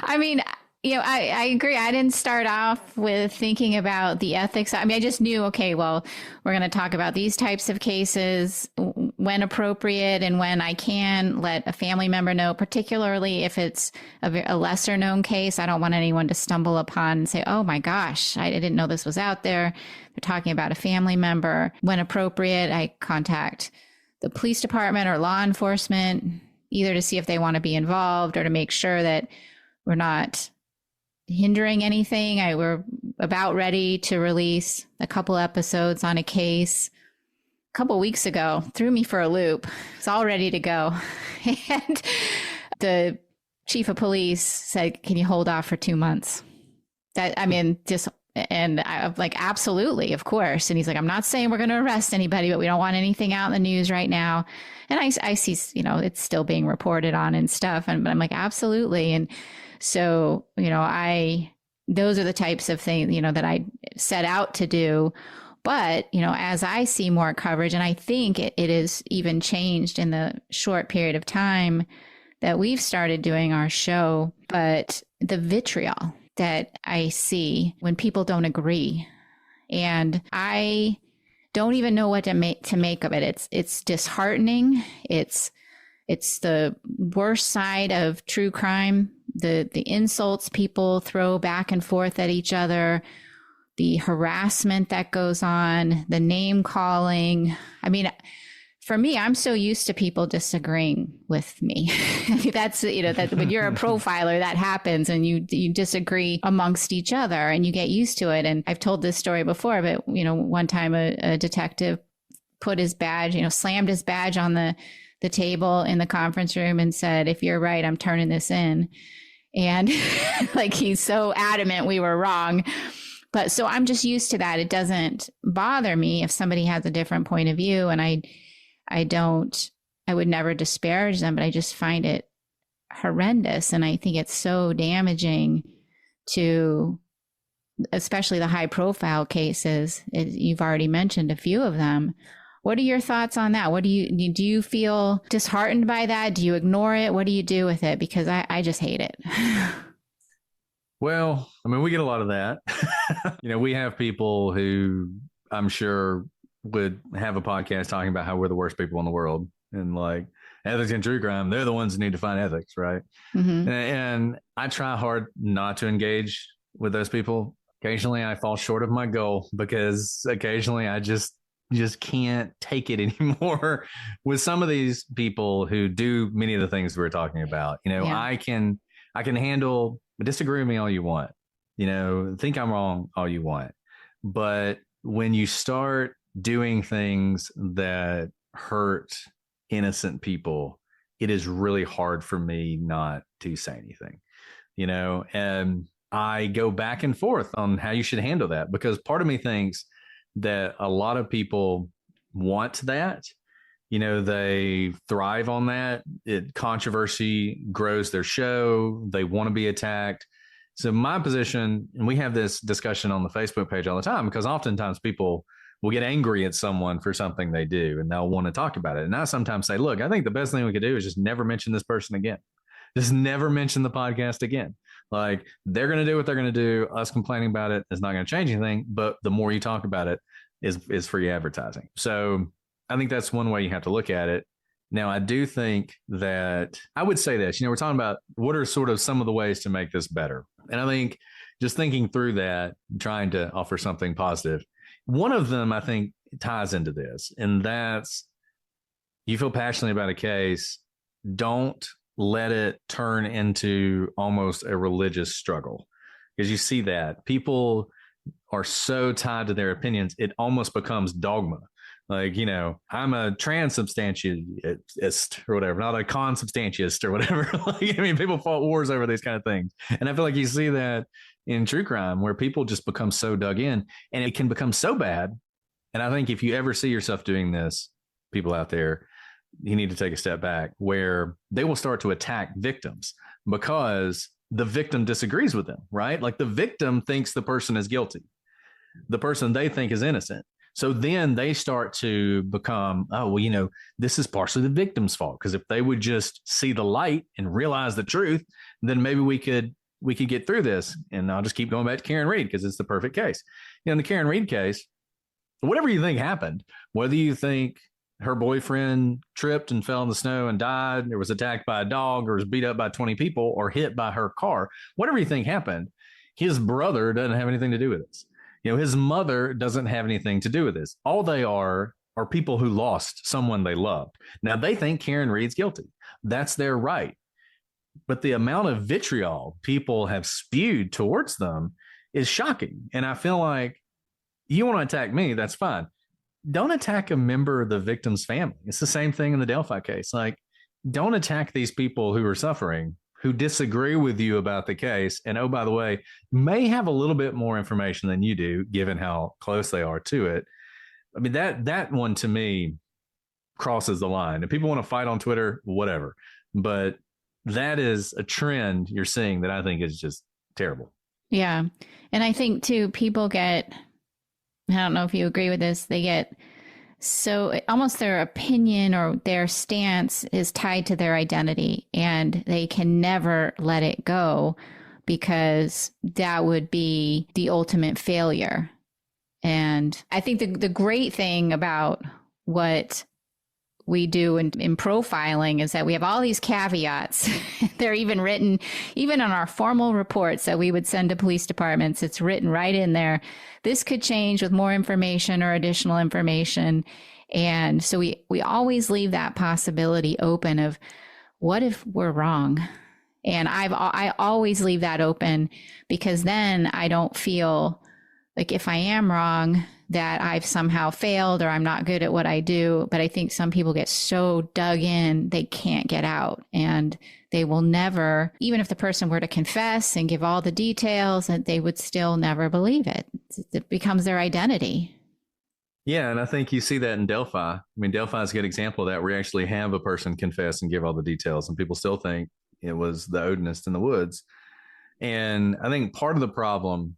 I mean, I agree. I didn't start off with thinking about the ethics. I mean, I just knew, okay, well, we're going to talk about these types of cases when appropriate and when I can let a family member know, particularly if it's a lesser known case. I don't want anyone to stumble upon and say, oh my gosh, I didn't know this was out there. They're talking about a family member. When appropriate, I contact the police department or law enforcement, either to see if they want to be involved or to make sure that we're not hindering anything. We're about ready to release a couple episodes on a case a couple weeks ago. Threw me for a loop. It's all ready to go. And the chief of police said, can you hold off for 2 months? And I'm like, absolutely, of course. And he's like, I'm not saying we're going to arrest anybody, but we don't want anything out in the news right now. And I see, it's still being reported on and stuff. But I'm like, absolutely. And so, those are the types of things, that I set out to do. But, you know, as I see more coverage, and I think it is even changed in the short period of time that we've started doing our show, but the vitriol that I see when people don't agree, and I don't even know what to make of it. It's disheartening. It's the worst side of true crime. The insults people throw back and forth at each other, the harassment that goes on, the name calling. I mean, for me, I'm so used to people disagreeing with me. That's, you know, that when you're a profiler, that happens, and you disagree amongst each other and you get used to it. And I've told this story before, but, you know, one time a detective put his badge, you know, slammed his badge on the table in the conference room and said, "If you're right, I'm turning this in." And like, he's so adamant we were wrong. But so I'm just used to that. It doesn't bother me if somebody has a different point of view, and I would never disparage them, but I just find it horrendous. And I think it's so damaging to, especially the high profile cases. You've already mentioned a few of them. What are your thoughts on that? Do you feel disheartened by that? Do you ignore it? What do you do with it? Because I just hate it. Well, I mean, we get a lot of that. You know, we have people who I'm sure would have a podcast talking about how we're the worst people in the world, and like ethics and true crime, they're the ones who need to find ethics, right? Mm-hmm. And I try hard not to engage with those people. Occasionally I fall short of my goal because occasionally I just can't take it anymore with some of these people who do many of the things we're talking about. You know, yeah. I can handle, disagree with me all you want, you know, think I'm wrong all you want. But when you start doing things that hurt innocent people, it is really hard for me not to say anything, you know, and I go back and forth on how you should handle that, because part of me thinks that a lot of people want that, you know, they thrive on that. Controversy grows their show. They want to be attacked. So my position, and we have this discussion on the Facebook page all the time, because oftentimes people will get angry at someone for something they do and they'll want to talk about it. And I sometimes say, look, I think the best thing we could do is just never mention this person again. Just never mention the podcast again. Like, they're going to do what they're going to do. Us complaining about it is not going to change anything. But the more you talk about it is free advertising. So I think that's one way you have to look at it. Now, I do think that I would say this, you know, we're talking about what are sort of some of the ways to make this better. And I think just thinking through that, trying to offer something positive, one of them I think ties into this, and that's, you feel passionately about a case, don't let it turn into almost a religious struggle, because you see that people are so tied to their opinions, it almost becomes dogma. Like, you know, I'm a transubstantialist or whatever, not a consubstantialist or whatever. Like, I mean, people fought wars over these kind of things. And I feel like you see that in true crime, where people just become so dug in, and it can become so bad. And I think if you ever see yourself doing this, people out there, you need to take a step back, where they will start to attack victims because the victim disagrees with them, right? Like, the victim thinks the person is guilty, the person they think is innocent. So then they start to become, oh, well, you know, this is partially the victim's fault, because if they would just see the light and realize the truth, then maybe we could get through this. And I'll just keep going back to Karen Reed, because it's the perfect case. You know, in the Karen Reed case, whatever you think happened, whether you think her boyfriend tripped and fell in the snow and died, or was attacked by a dog, or was beat up by 20 people, or hit by her car, whatever you think happened, his brother doesn't have anything to do with this. You know, his mother doesn't have anything to do with this. All they are people who lost someone they loved. Now, they think Karen Reed's guilty. That's their right. But the amount of vitriol people have spewed towards them is shocking. And I feel like, you want to attack me, that's fine. Don't attack a member of the victim's family. It's the same thing in the Delphi case. Like, don't attack these people who are suffering, who disagree with you about the case. And, oh, by the way, may have a little bit more information than you do, given how close they are to it. I mean, that one to me crosses the line. If people want to fight on Twitter, whatever. But that is a trend you're seeing that I think is just terrible. Yeah. And I think too, people get I don't know if you agree with this, they get so almost their opinion or their stance is tied to their identity, and they can never let it go because that would be the ultimate failure. And I think the great thing about what we do in profiling is that we have all these caveats. They're even written, even on our formal reports that we would send to police departments. It's written right in there. This could change with more information or additional information. And so we always leave that possibility open of what if we're wrong? And I always leave that open, because then I don't feel like if I am wrong, that I've somehow failed or I'm not good at what I do. But I think some people get so dug in, they can't get out, and they will never, even if the person were to confess and give all the details, that they would still never believe it. It becomes their identity. Yeah, and I think you see that in Delphi. I mean, Delphi is a good example of that, where you actually have a person confess and give all the details, and people still think it was the Odinist in the woods. And I think part of the problem,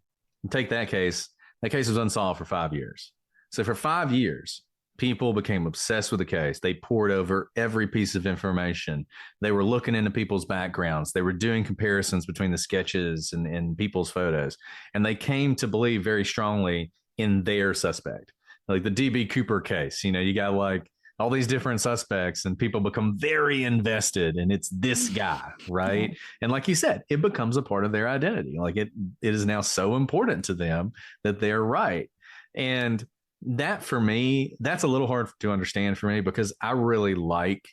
take that case was unsolved for 5 years. So for 5 years, people became obsessed with the case. They poured over every piece of information. They were looking into people's backgrounds. They were doing comparisons between the sketches and people's photos. And they came to believe very strongly in their suspect. Like the DB Cooper case, you got like all these different suspects, and people become very invested, and it's this guy, right? And like you said, it becomes a part of their identity. Like it is now so important to them that they're right. And that, for me, that's a little hard to understand for me, because I really like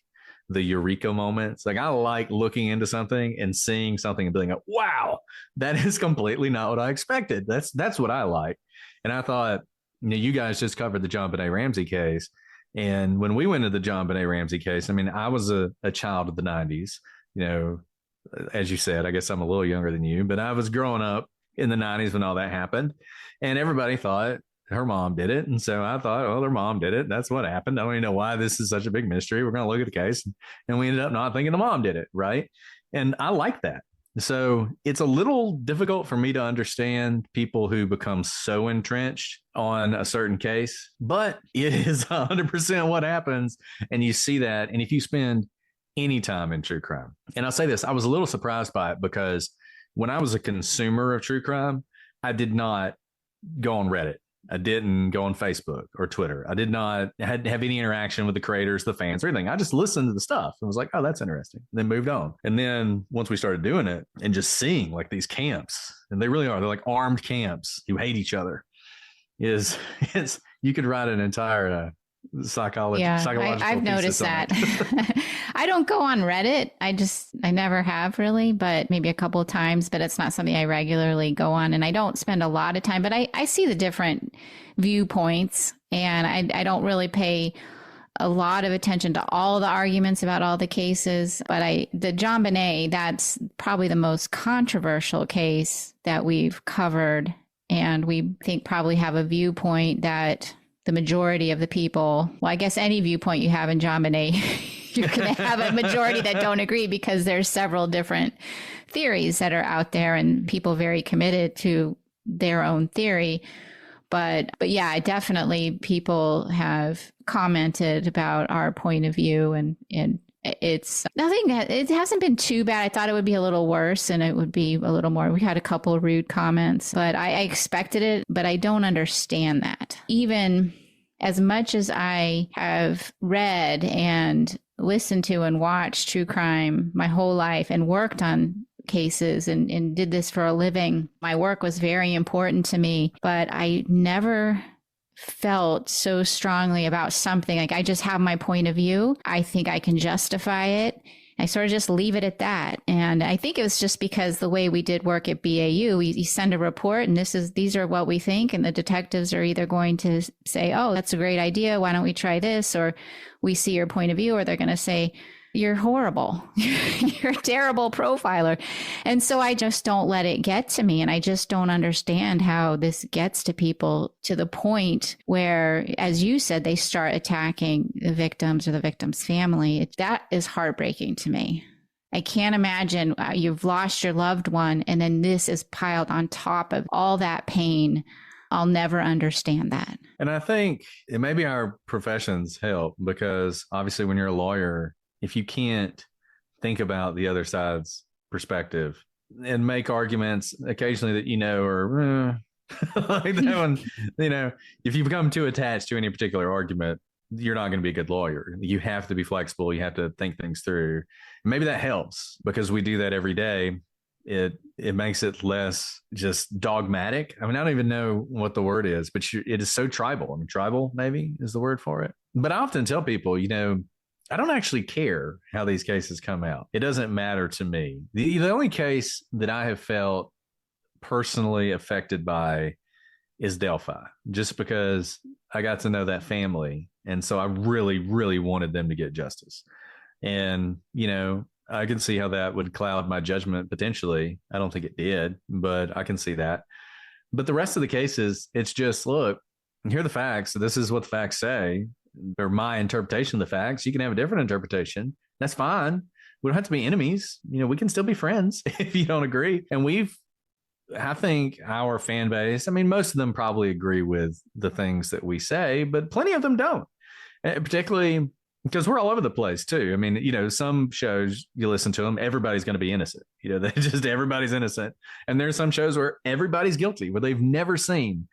the eureka moments. Like I like looking into something and seeing something and being like, wow, that is completely not what I expected. That's what I like. And I thought, you guys just covered the John Benet Ramsey case. And when we went to the John Benet Ramsey case, I mean, I was a child of the 90s, as you said. I guess I'm a little younger than you, but I was growing up in the 90s when all that happened. And everybody thought her mom did it. And so I thought, well, their mom did it. That's what happened. I don't even know why this is such a big mystery. We're going to look at the case. And we ended up not thinking the mom did it, right? And I like that. So it's a little difficult for me to understand people who become so entrenched on a certain case, but it is 100% what happens. And you see that. And if you spend any time in true crime, and I'll say this, I was a little surprised by it, because when I was a consumer of true crime, I did not go on Reddit. I didn't go on Facebook or Twitter. I did not have any interaction with the creators, the fans, or anything. I just listened to the stuff and was like, oh, that's interesting. And then moved on. And then once we started doing it and just seeing like these camps, and they really are, they're like armed camps who hate each other, it's you could write an entire psychological I've noticed that. I don't go on Reddit. I never have really, but maybe a couple of times, but it's not something I regularly go on, and I don't spend a lot of time, but I see the different viewpoints, and I don't really pay a lot of attention to all the arguments about all the cases. But the John Benet, that's probably the most controversial case that we've covered. And we think probably have a viewpoint that the majority of the people, well, I guess any viewpoint you have in John Benet, you're going to have a majority that don't agree, because there's several different theories that are out there, and people very committed to their own theory. But yeah, definitely people have commented about our point of view, and it's nothing. It hasn't been too bad. I thought it would be a little worse, and it would be a little more. We had a couple of rude comments, but I expected it, but I don't understand that. Even as much as I have read and listened to and watched true crime my whole life and worked on cases and did this for a living, my work was very important to me, but I never felt so strongly about something. Like, I just have my point of view. I think I can justify it. I sort of just leave it at that. And I think it was just because the way we did work at BAU, we send a report and these are what we think. And the detectives are either going to say, oh, that's a great idea. Why don't we try this? Or we see your point of view, or they're going to say, you're horrible. You're a terrible profiler. And so I just don't let it get to me. And I just don't understand how this gets to people to the point where, as you said, they start attacking the victims or the victim's family. That is heartbreaking to me. I can't imagine you've lost your loved one, and then this is piled on top of all that pain I'll never understand that. And I think it maybe our professions help, because obviously when you're a lawyer, if you can't think about the other side's perspective and make arguments occasionally that, are like that one, if you become too attached to any particular argument, you're not going to be a good lawyer. You have to be flexible. You have to think things through. Maybe that helps because we do that every day. It makes it less just dogmatic. I mean, I don't even know what the word is, but it is so tribal. I mean, tribal maybe is the word for it. But I often tell people, I don't actually care how these cases come out. It doesn't matter to me. The only case that I have felt personally affected by is Delphi, just because I got to know that family. And so I really, really wanted them to get justice. And, I can see how that would cloud my judgment potentially. I don't think it did, but I can see that. But the rest of the cases, it's just, look, here are the facts. This is what the facts say. Or my interpretation of the facts. You can have a different interpretation. That's fine. We don't have to be enemies. We can still be friends if you don't agree. And I think our fan base, most of them probably agree with the things that we say, but plenty of them don't. Particularly because we're all over the place too. Some shows you listen to them, everybody's going to be innocent. Everybody's innocent. And there's some shows where everybody's guilty, where they've never seen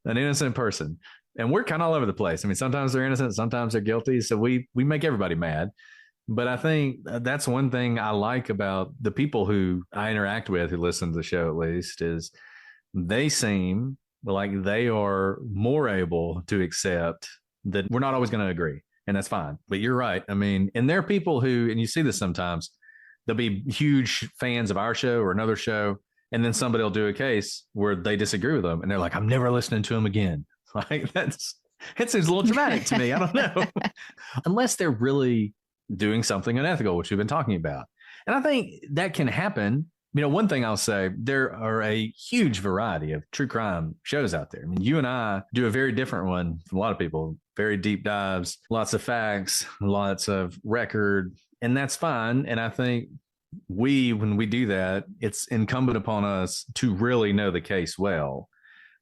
an innocent person. And we're kind of all over the place. Sometimes they're innocent, sometimes they're guilty. So we make everybody mad. But I think that's one thing I like about the people who I interact with, who listen to the show at least, is they seem like they are more able to accept that we're not always going to agree. And that's fine. But you're right. And there are people who, and you see this sometimes, they'll be huge fans of our show or another show. And then somebody will do a case where they disagree with them. And they're like, I'm never listening to them again. Like it seems a little dramatic to me. I don't know. Unless they're really doing something unethical, which we've been talking about. And I think that can happen. One thing I'll say, there are a huge variety of true crime shows out there. You and I do a very different one from a lot of people, very deep dives, lots of facts, lots of record, and that's fine. And I think when we do that, it's incumbent upon us to really know the case well.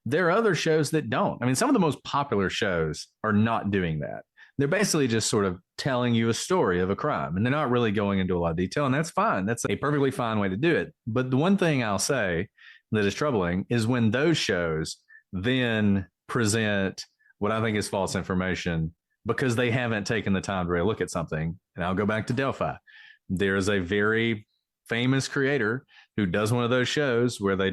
There are other shows that don't. Some of the most popular shows are not doing that. They're basically just sort of telling you a story of a crime, and they're not really going into a lot of detail, and that's fine. That's a perfectly fine way to do it. But the one thing I'll say that is troubling is when those shows then present what I think is false information because they haven't taken the time to really look at something. And I'll go back to Delphi. There is a very famous creator who does one of those shows where they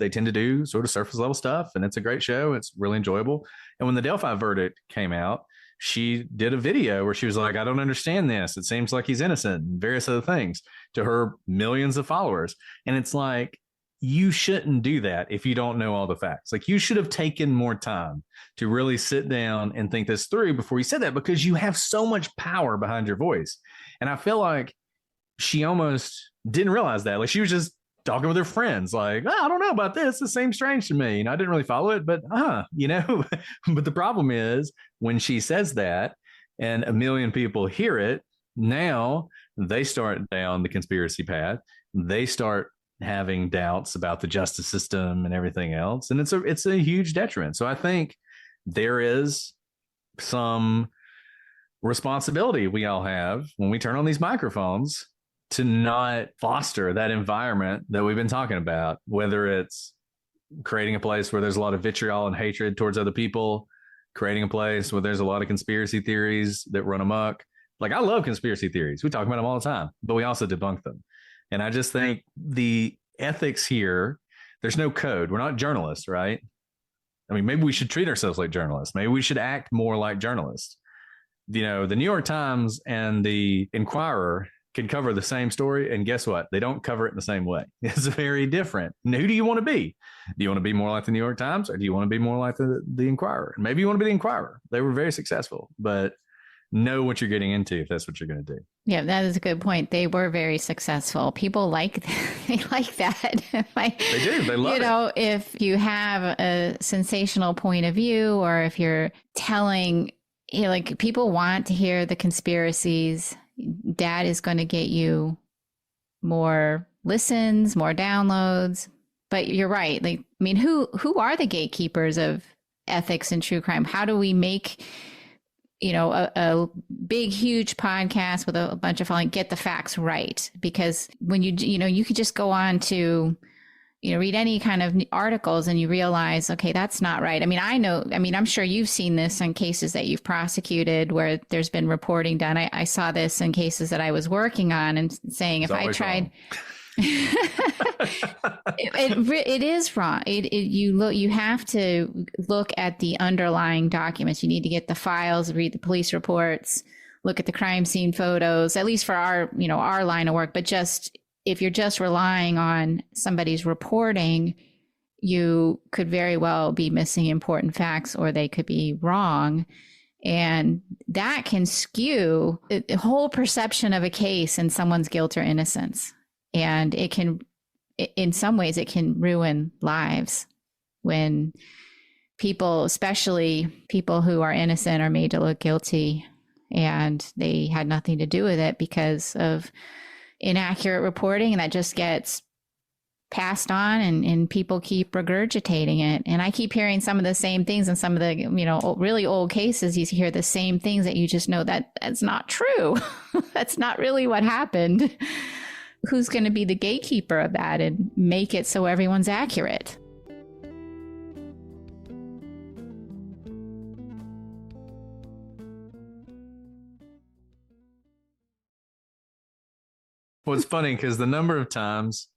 tend to do sort of surface level stuff, and it's a great show. It's really enjoyable. And when the Delphi verdict came out, she did a video where she was like, I don't understand this. It seems like he's innocent, and various other things to her millions of followers. And it's like, you shouldn't do that if you don't know all the facts. Like, you should have taken more time to really sit down and think this through before you said that, because you have so much power behind your voice. And I feel like she almost didn't realize that. Like, she was just talking with her friends, like, I don't know about this. This seems strange to me. And I didn't really follow it, but but the problem is when she says that and a million people hear it, now they start down the conspiracy path. They start having doubts about the justice system and everything else. And it's a huge detriment. So I think there is some responsibility we all have when we turn on these microphones to not foster that environment that we've been talking about, whether it's creating a place where there's a lot of vitriol and hatred towards other people, creating a place where there's a lot of conspiracy theories that run amok. Like, I love conspiracy theories. We talk about them all the time, but we also debunk them. And I just think the ethics here, there's no code. We're not journalists, right? Maybe we should treat ourselves like journalists. Maybe we should act more like journalists. The New York Times and the Inquirer can cover the same story, and guess what? They don't cover it in the same way. It's very different. And who do you want to be? Do you want to be more like the New York Times, or do you want to be more like the Inquirer? Maybe you want to be the Inquirer. They were very successful, but know what you're getting into if that's what you're going to do. Yeah, that is a good point. They were very successful. People like they like that. They do. They love it. If you have a sensational point of view, or if you're telling, like, people want to hear the conspiracies, that is going to get you more listens, more downloads. But you're right. Like, I mean, who are the gatekeepers of ethics and true crime? How do we make, a big, huge podcast with a bunch of following get the facts right? Because when you could just go on to, read any kind of articles and you realize, okay, that's not right. I mean, I'm sure you've seen this in cases that you've prosecuted where there's been reporting done. I saw this in cases that I was working on and saying, if I tried, it is wrong. You have to look at the underlying documents. You need to get the files, read the police reports, look at the crime scene photos, at least for our line of work. But if you're just relying on somebody's reporting, you could very well be missing important facts, or they could be wrong. And that can skew the whole perception of a case and someone's guilt or innocence. And it can, in some ways, it can ruin lives when people, especially people who are innocent, are made to look guilty and they had nothing to do with it because of inaccurate reporting, and that just gets passed on and people keep regurgitating it. And I keep hearing some of the same things in some of the, really old cases. You hear the same things that you just know that that's not true. That's not really what happened. Who's going to be the gatekeeper of that and make it so everyone's accurate? Well, it's funny because the number of times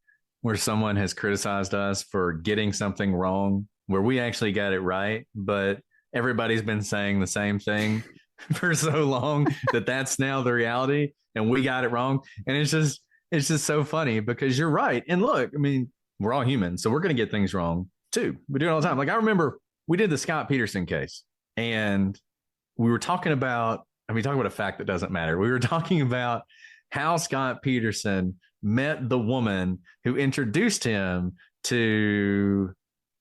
where someone has criticized us for getting something wrong, where we actually got it right, but everybody's been saying the same thing for so long that's now the reality, and we got it wrong. And it's just so funny because you're right. And look, I mean, we're all human, so we're going to get things wrong too. We do it all the time. Like I remember we did the Scott Peterson case, and we were talking about a fact that doesn't matter. We were talking about how Scott Peterson met the woman who introduced him to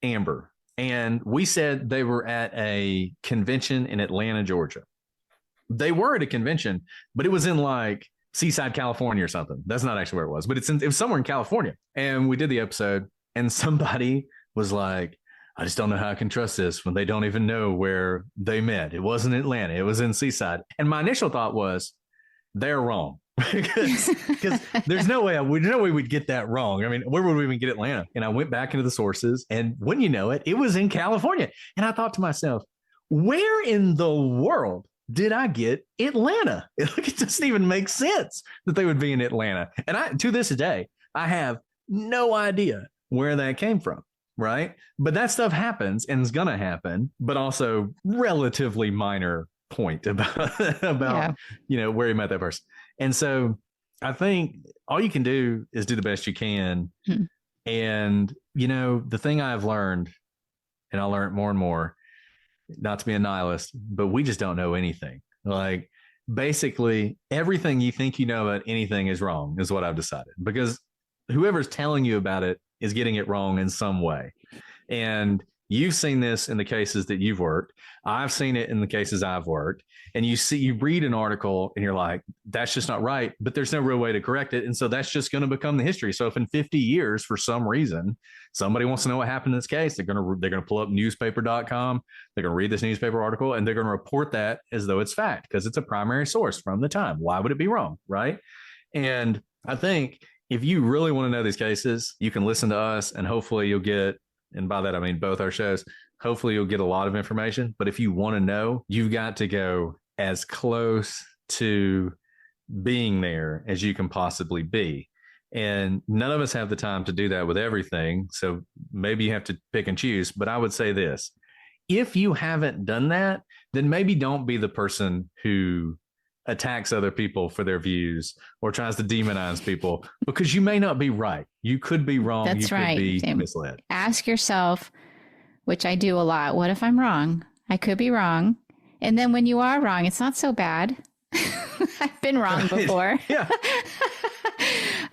Amber. And we said they were at a convention in Atlanta, Georgia. They were at a convention, but it was in like Seaside, California or something. That's not actually where it was, but it was somewhere in California. And we did the episode and somebody was like, I just don't know how I can trust this when they don't even know where they met. It wasn't Atlanta. It was in Seaside. And my initial thought was, they're wrong. because there's no way we'd get that wrong. I mean, where would we even get Atlanta? And I went back into the sources, and when you know it, it was in California. And I thought to myself, where in the world did I get Atlanta? It doesn't even make sense that they would be in Atlanta. And to this day, I have no idea where that came from. Right. But that stuff happens and is going to happen, but also relatively minor point about where you met that person. And so I think all you can do is do the best you can. And, the thing I've learned, and I learned more and more, not to be a nihilist, but we just don't know anything. Like basically everything you think you know about anything is wrong is what I've decided, because whoever's telling you about it is getting it wrong in some way. And you've seen this in the cases that you've worked. I've seen it in the cases I've worked. And you read an article and you're like, that's just not right, but there's no real way to correct it. And so that's just going to become the history. So if in 50 years, for some reason, somebody wants to know what happened in this case, they're going to pull up newspaper.com. They're going to read this newspaper article and they're going to report that as though it's fact, because it's a primary source from the time. Why would it be wrong? Right. And I think if you really want to know these cases, you can listen to us and hopefully you'll get, and by that, I mean both our shows, hopefully you'll get a lot of information. But if you want to know, you've got to go as close to being there as you can possibly be. And none of us have the time to do that with everything. So maybe you have to pick and choose. But I would say this, if you haven't done that, then maybe don't be the person who attacks other people for their views or tries to demonize people, because you may not be right. You could be wrong. That's you right. could be misled. Ask yourself, which I do a lot, what if I'm wrong? I could be wrong. And then when you are wrong, it's not so bad. I've been wrong before. Yeah.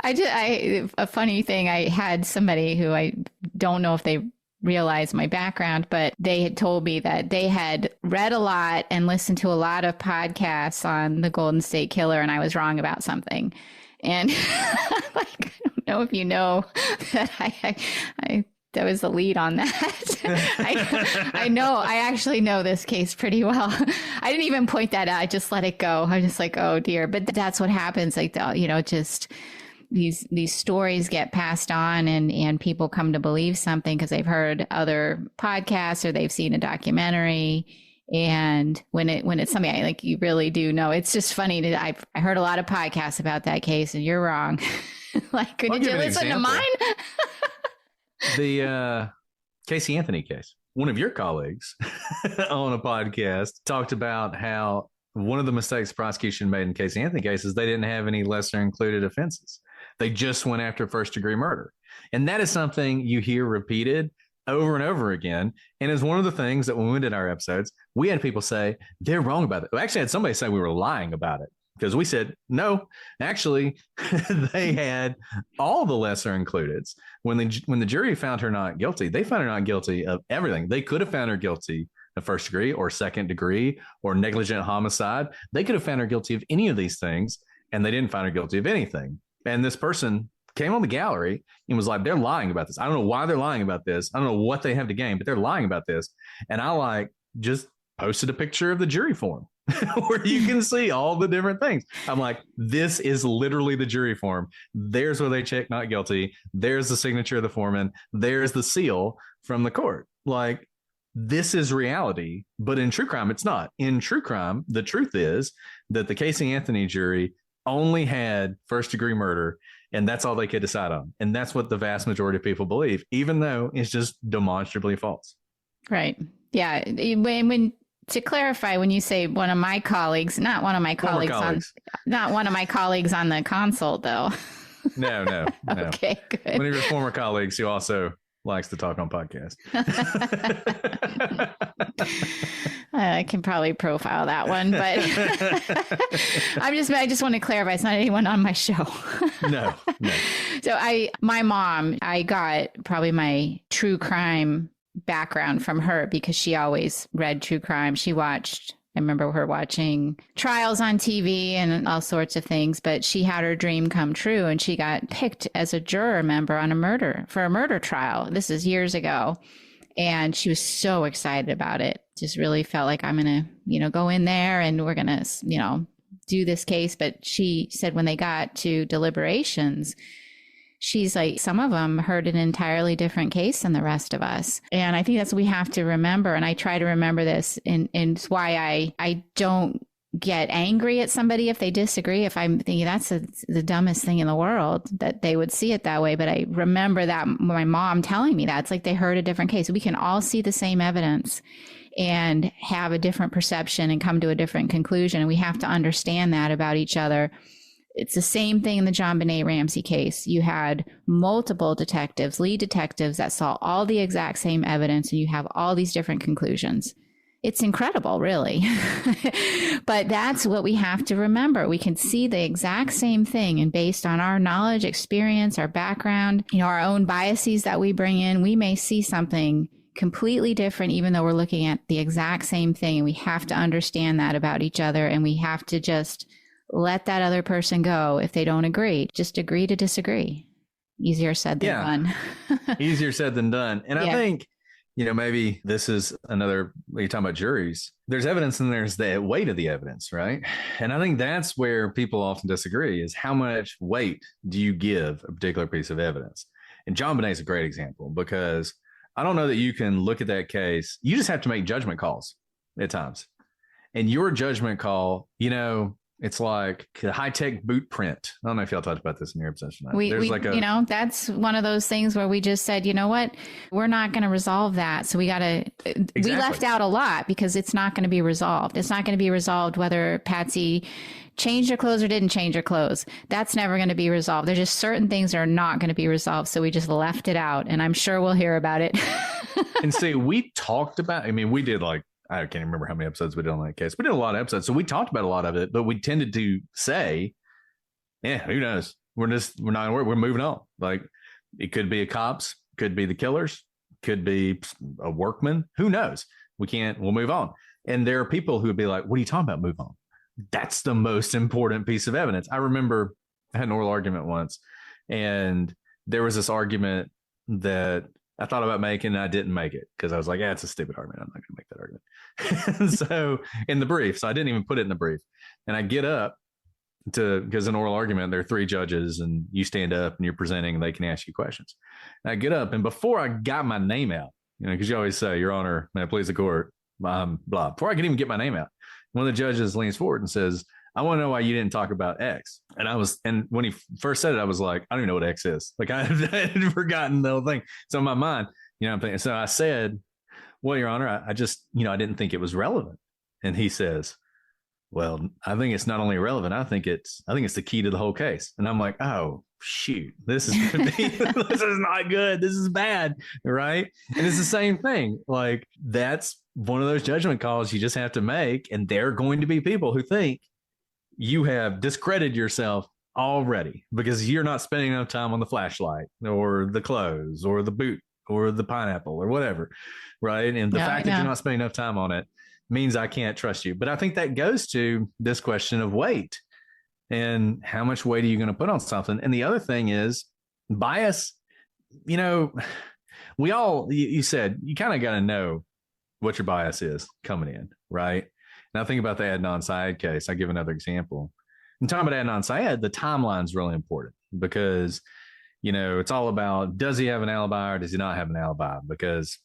A funny thing, I had somebody who I don't know if they realized my background, but they had told me that they had read a lot and listened to a lot of podcasts on the Golden State Killer, and I was wrong about something. And like, I don't know if you know that that was the lead on that. I actually know this case pretty well. I didn't even point that out. I just let it go. I'm just like, oh dear. But that's what happens. Like, just these stories get passed on and people come to believe something because they've heard other podcasts or they've seen a documentary. And when it's something like you really do know, it's just funny. I heard a lot of podcasts about that case and you're wrong. Like, couldn't you listen to mine? The Casey Anthony case. One of your colleagues on a podcast talked about how one of the mistakes the prosecution made in Casey Anthony case is they didn't have any lesser included offenses. They just went after first degree murder. And that is something you hear repeated over and over again. And it's one of the things that when we did our episodes, we had people say they're wrong about it. We actually had somebody say we were lying about it because we said, no, actually, they had all the lesser includeds. When the jury found her not guilty, they found her not guilty of everything. They could have found her guilty of first degree or second degree or negligent homicide. They could have found her guilty of any of these things, and they didn't find her guilty of anything. And this person came on the gallery and was like, they're lying about this. I don't know why they're lying about this. I don't know what they have to gain, but they're lying about this. And I just posted a picture of the jury form where you can see all the different things. I'm like, this is literally the jury form. There's where they check not guilty. There's the signature of the foreman. There's the seal from the court. Like, this is reality, but in true crime, it's not. In true crime, the truth is that the Casey Anthony jury only had first degree murder, and that's all they could decide on. And that's what the vast majority of people believe, even though it's just demonstrably false. Right. Yeah. When to clarify, when you say one of my colleagues, not one of my colleagues on the consult, though. No. Okay, good. One of your former colleagues who also likes to talk on podcasts. I can probably profile that one, but I just want to clarify, it's not anyone on my show. No. So my mom, I got probably my true crime background from her because she always read true crime. I remember her watching trials on TV and all sorts of things, but she had her dream come true and she got picked as a juror member on for a murder trial. This is years ago. And she was so excited about it. Just really felt like I'm going to, go in there and we're going to, do this case. But she said when they got to deliberations, she's like, some of them heard an entirely different case than the rest of us. And I think that's what we have to remember. And I try to remember this. And it's why I don't get angry at somebody if they disagree. If I'm thinking that's the dumbest thing in the world, that they would see it that way. But I remember that my mom telling me that it's like they heard a different case. We can all see the same evidence and have a different perception and come to a different conclusion. And we have to understand that about each other. It's the same thing in the John Benet Ramsey case. You had multiple detectives, lead detectives that saw all the exact same evidence, and you have all these different conclusions. It's incredible, really. But that's what we have to remember. We can see the exact same thing, and based on our knowledge, experience, our background, our own biases that we bring in, we may see something completely different, even though we're looking at the exact same thing. And we have to understand that about each other, and we have to just let that other person go if they don't agree. Just agree to disagree. Easier said than done. Easier said than done. And I think, maybe this is another, you're talking about juries. There's evidence and there's the weight of the evidence, right? And I think that's where people often disagree is how much weight do you give a particular piece of evidence? And John Benet is a great example because I don't know that you can look at that case. You just have to make judgment calls at times. And your judgment call, it's like a high-tech boot print. I don't know if y'all talked about this in your episode tonight. That's one of those things where we just said, you know what, we're not going to resolve that. So we left out a lot because it's not going to be resolved. It's not going to be resolved whether Patsy changed her clothes or didn't change her clothes. That's never going to be resolved. There's just certain things that are not going to be resolved. So we just left it out, and I'm sure we'll hear about it. And see, we talked about, we did I can't remember how many episodes we did on that case. We did a lot of episodes, so we talked about a lot of it, but we tended to say, yeah, who knows? We're moving on. Like, it could be a cops, could be the killers, could be a workman. Who knows? We'll move on. And there are people who would be like, what are you talking about? Move on. That's the most important piece of evidence. I remember I had an oral argument once, and there was this argument that I thought about making, and I didn't make it because I was like, it's a stupid argument. I'm not going to make that argument. So in the brief, so I didn't even put it in the brief. And I get up because an oral argument, there are 3 judges and you stand up and you're presenting and they can ask you questions. And I get up, and before I got my name out, because you always say, Your Honor, may I please the court, blah. Before I could even get my name out, one of the judges leans forward and says, I want to know why you didn't talk about X. And when he first said it, I was like, I don't even know what X is. Like I had forgotten the whole thing. So in my mind, I'm thinking, so I said, well, Your Honor, I just, I didn't think it was relevant. And he says, well, I think it's not only relevant. I think it's the key to the whole case. And I'm like, oh, shoot, this is this is not good. This is bad. Right. And it's the same thing. Like that's one of those judgment calls you just have to make. And there are going to be people who think you have discredited yourself already because you're not spending enough time on the flashlight or the clothes or the boot or the pineapple or whatever. Right. And the fact that you're not spending enough time on it means I can't trust you. But I think that goes to this question of weight and how much weight are you going to put on something? And the other thing is bias. We all, you said, you kind of got to know what your bias is coming in. Right. And I think about the Adnan Syed case. I give another example. In talking about Adnan Syed, the timeline is really important because, it's all about, does he have an alibi or does he not have an alibi? Because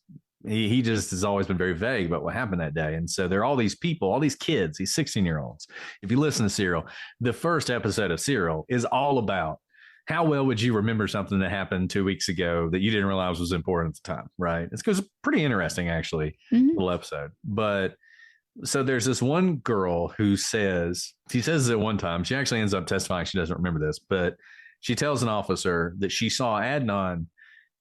he just has always been very vague about what happened that day. And so there are all these people, all these kids, these 16-year-olds. If you listen to Serial, the first episode of Serial is all about how well would you remember something that happened 2 weeks ago that you didn't realize was important at the time, right? It's pretty interesting, actually, little episode. But so there's this one girl who says it at one time, she actually ends up testifying. She doesn't remember this, but she tells an officer that she saw Adnan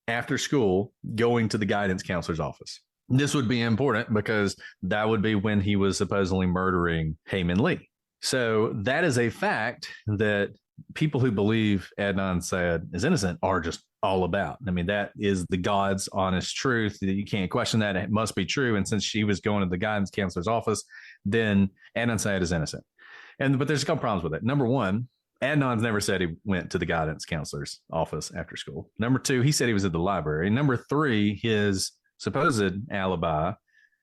after school going to the guidance counselor's office. This would be important because that would be when he was supposedly murdering Heyman Lee. So that is a fact that people who believe Adnan Syed is innocent are just all about. I mean, that is the God's honest truth. You can't question that. It must be true. And since she was going to the guidance counselor's office, then Adnan Syed is innocent. But there's a couple problems with it. Number one, Adnan's never said he went to the guidance counselor's office after school. Number two, he said he was at the library. Number three, his supposed alibi,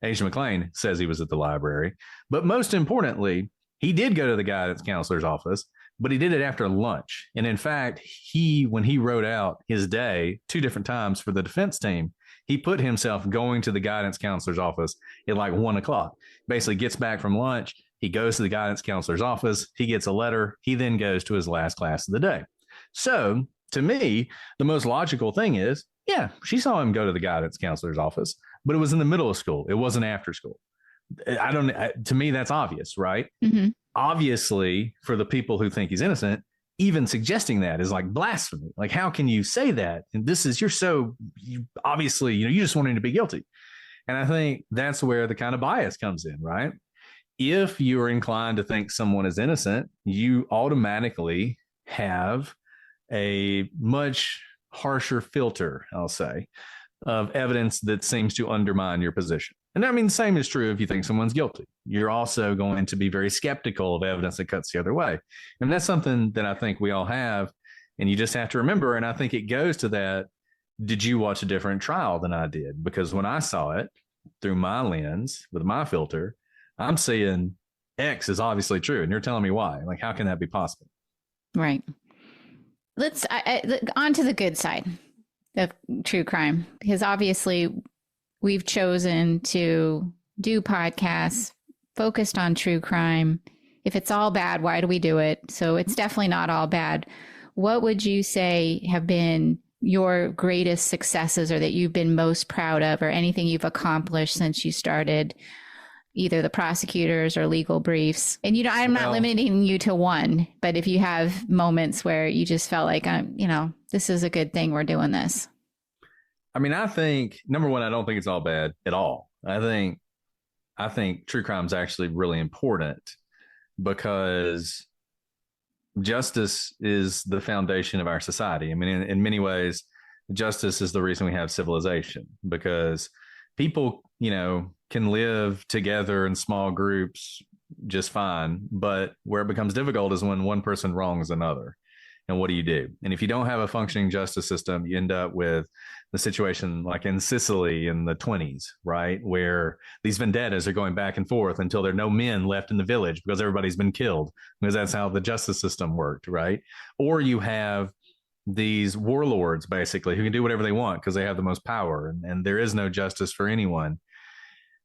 Asia McClain, says he was at the library. But most importantly, he did go to the guidance counselor's office, but he did it after lunch. And in fact, when he wrote out his day 2 different times for the defense team, he put himself going to the guidance counselor's office at like 1 o'clock. Basically gets back from lunch. He goes to the guidance counselor's office. He gets a letter. He then goes to his last class of the day. So to me, the most logical thing is, yeah, she saw him go to the guidance counselor's office, but it was in the middle of school. It wasn't after school. To me, that's obvious, right? Mm-hmm. Obviously, for the people who think he's innocent, even suggesting that is like blasphemy. Like, how can you say that? And you obviously, you just want him to be guilty. And I think that's where the kind of bias comes in, right? If you're inclined to think someone is innocent, you automatically have a much harsher filter, I'll say, of evidence that seems to undermine your position. And I mean, the same is true if you think someone's guilty. You're also going to be very skeptical of evidence that cuts the other way. And that's something that I think we all have. And you just have to remember, and I think it goes to that, did you watch a different trial than I did? Because when I saw it through my lens, with my filter, I'm seeing X is obviously true. And you're telling me why. Like, how can that be possible? Right. Let's on to the good side of true crime, because obviously we've chosen to do podcasts focused on true crime. If it's all bad, why do we do it? So it's definitely not all bad. What would you say have been your greatest successes, or that you've been most proud of, or anything you've accomplished since you started either the prosecutors or legal briefs? And, I'm not limiting you to one, but if you have moments where you just felt like, this is a good thing we're doing this. I mean, I think, number one, I don't think it's all bad at all. I think true crime is actually really important because justice is the foundation of our society. I mean, in many ways, justice is the reason we have civilization, because people, can live together in small groups just fine. But where it becomes difficult is when one person wrongs another. And what do you do? And if you don't have a functioning justice system, you end up with the situation like in Sicily in the 20s, right? Where these vendettas are going back and forth until there are no men left in the village because everybody's been killed, because that's how the justice system worked, right? Or you have these warlords basically who can do whatever they want because they have the most power, and there is no justice for anyone.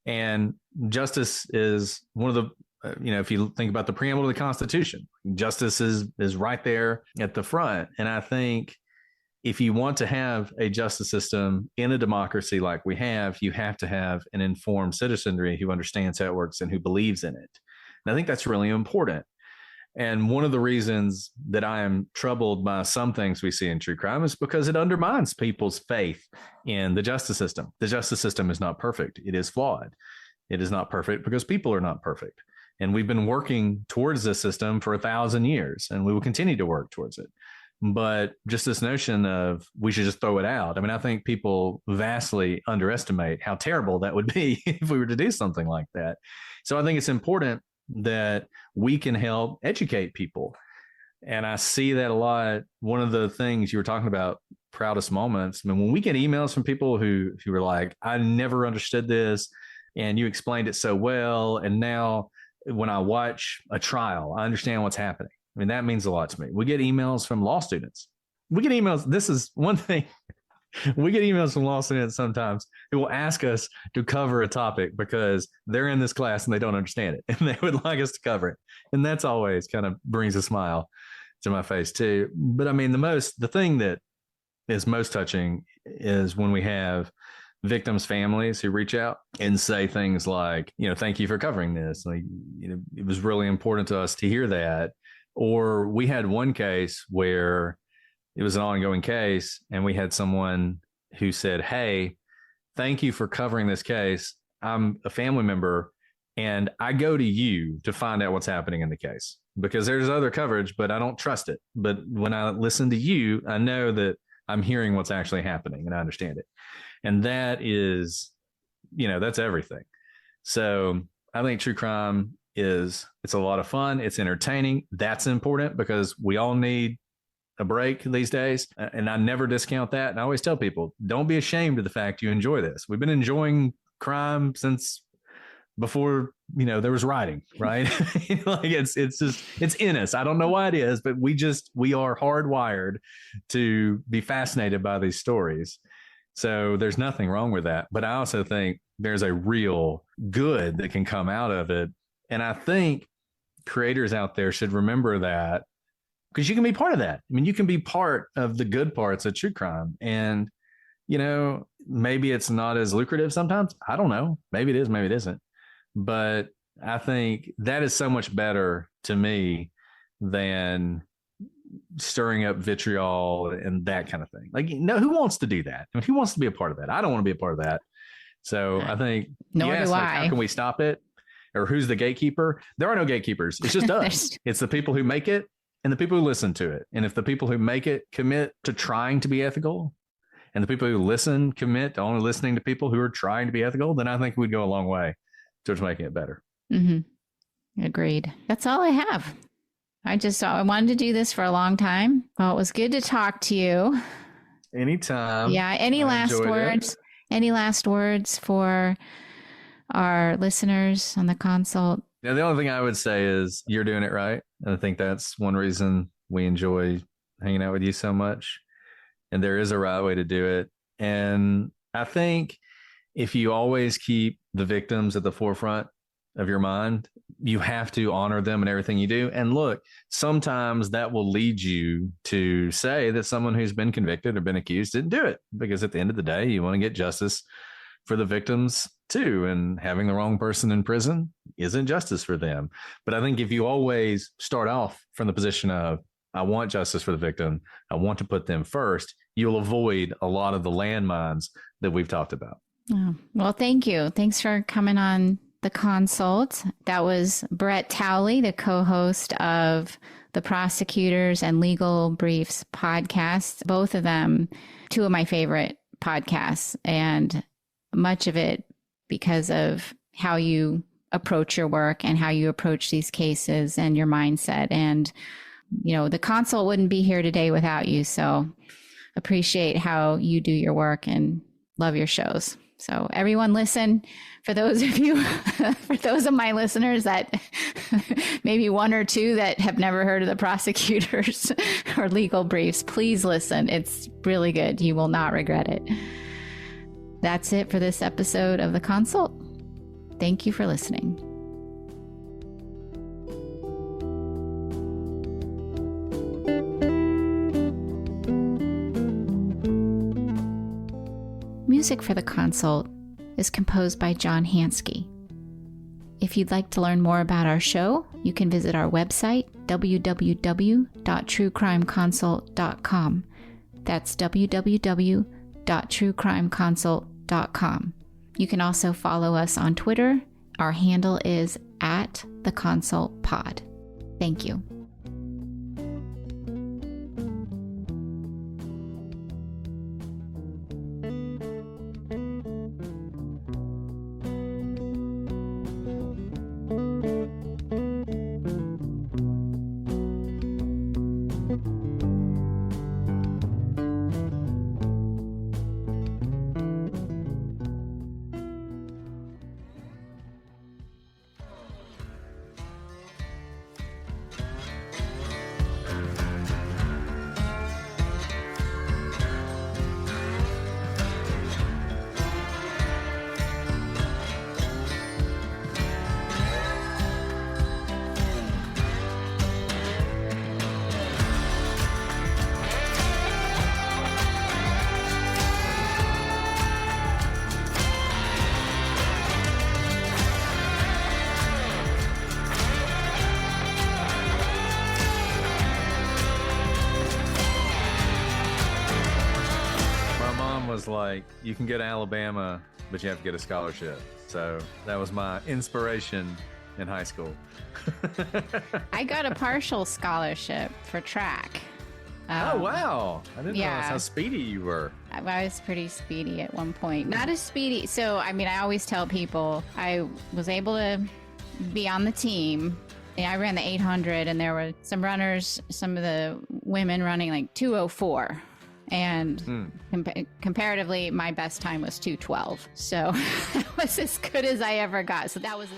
And justice is one of the if you think about the preamble of the Constitution, justice is right there at the front. And I think if you want to have a justice system in a democracy like we have, you have to have an informed citizenry who understands how it works and who believes in it. And I think that's really important. And one of the reasons that I am troubled by some things we see in true crime is because it undermines people's faith in the justice system. The justice system is not perfect. It is flawed. It is not perfect because people are not perfect. And we've been working towards this system for 1,000 years, and we will continue to work towards it. But just this notion of we should just throw it out. I mean, I think people vastly underestimate how terrible that would be if we were to do something like that. So I think it's important that we can help educate people. And I see that a lot. One of the things you were talking about, proudest moments, I mean, when we get emails from people who are like, I never understood this, and you explained it so well, and now when I watch a trial, I understand what's happening. I mean, that means a lot to me. We get emails from law students. We get emails. This is one thing. We get emails from law students sometimes who will ask us to cover a topic because they're in this class and they don't understand it, and they would like us to cover it. And that's always kind of brings a smile to my face too. But I mean, the thing that is most touching is when we have victims' families who reach out and say things like, thank you for covering this. Like, it was really important to us to hear that. Or we had one case where it was an ongoing case, and we had someone who said, hey, thank you for covering this case. I'm a family member, and I go to you to find out what's happening in the case because there's other coverage, but I don't trust it. But when I listen to you, I know that I'm hearing what's actually happening and I understand it. And that is, that's everything. So I think true crime it's a lot of fun. It's entertaining. That's important because we all need a break these days. And I never discount that. And I always tell people, don't be ashamed of the fact you enjoy this. We've been enjoying crime since before, there was writing, right? Like it's in us. I don't know why it is, but we are hardwired to be fascinated by these stories. So there's nothing wrong with that. But I also think there's a real good that can come out of it. And I think creators out there should remember that, because you can be part of that. I mean, you can be part of the good parts of true crime. And, maybe it's not as lucrative sometimes. I don't know. Maybe it is, maybe it isn't. But I think that is so much better to me than stirring up vitriol and that kind of thing. Like, who wants to do that? I mean, who wants to be a part of that? I don't want to be a part of that. So I think, Nor do I. How can we stop it? Or who's the gatekeeper? There are no gatekeepers. It's just us. It's the people who make it and the people who listen to it. And if the people who make it commit to trying to be ethical, and the people who listen commit to only listening to people who are trying to be ethical, then I think we'd go a long way towards making it better. Mm-hmm. Agreed. That's all I have. I wanted to do this for a long time. Well, it was good to talk to you. Anytime. Yeah. Any last words? Any last words for our listeners on the consult? Yeah, the only thing I would say is you're doing it right. And I think that's one reason we enjoy hanging out with you so much. And there is a right way to do it. And I think if you always keep the victims at the forefront of your mind, you have to honor them in everything you do. And look, sometimes that will lead you to say that someone who's been convicted or been accused didn't do it, because at the end of the day, you want to get justice for the victims too. And having the wrong person in prison isn't justice for them. But I think if you always start off from the position of, I want justice for the victim, I want to put them first, you'll avoid a lot of the landmines that we've talked about. Oh, well, thank you. Thanks for coming on the consult. That was Brett Cowley, the co-host of the Prosecutors and Legal Briefs podcast. Both of them, two of my favorite podcasts, and much of it because of how you approach your work and how you approach these cases and your mindset. And the consult wouldn't be here today without you. So appreciate how you do your work and love your shows. So everyone listen. For those of you, for those of my listeners that maybe one or two that have never heard of the prosecutors or legal briefs, please listen. It's really good. You will not regret it. That's it for this episode of The Consult. Thank you for listening. Music for The Consult is composed by John Hansky. If you'd like to learn more about our show, you can visit our website, www.truecrimeconsult.com. That's www.truecrimeconsult.com. You can also follow us on Twitter. Our handle is @theconsultpod. Thank you. Was like, you can go to Alabama, but you have to get a scholarship. So that was my inspiration in high school. I got a partial scholarship for track. Oh, wow. I didn't realize how speedy you were. I was pretty speedy at one point. Not as speedy. So, I always tell people I was able to be on the team. I ran the 800 and there were some runners, some of the women running like 2:04. And comparatively, my best time was 2:12. So that was as good as I ever got. So that was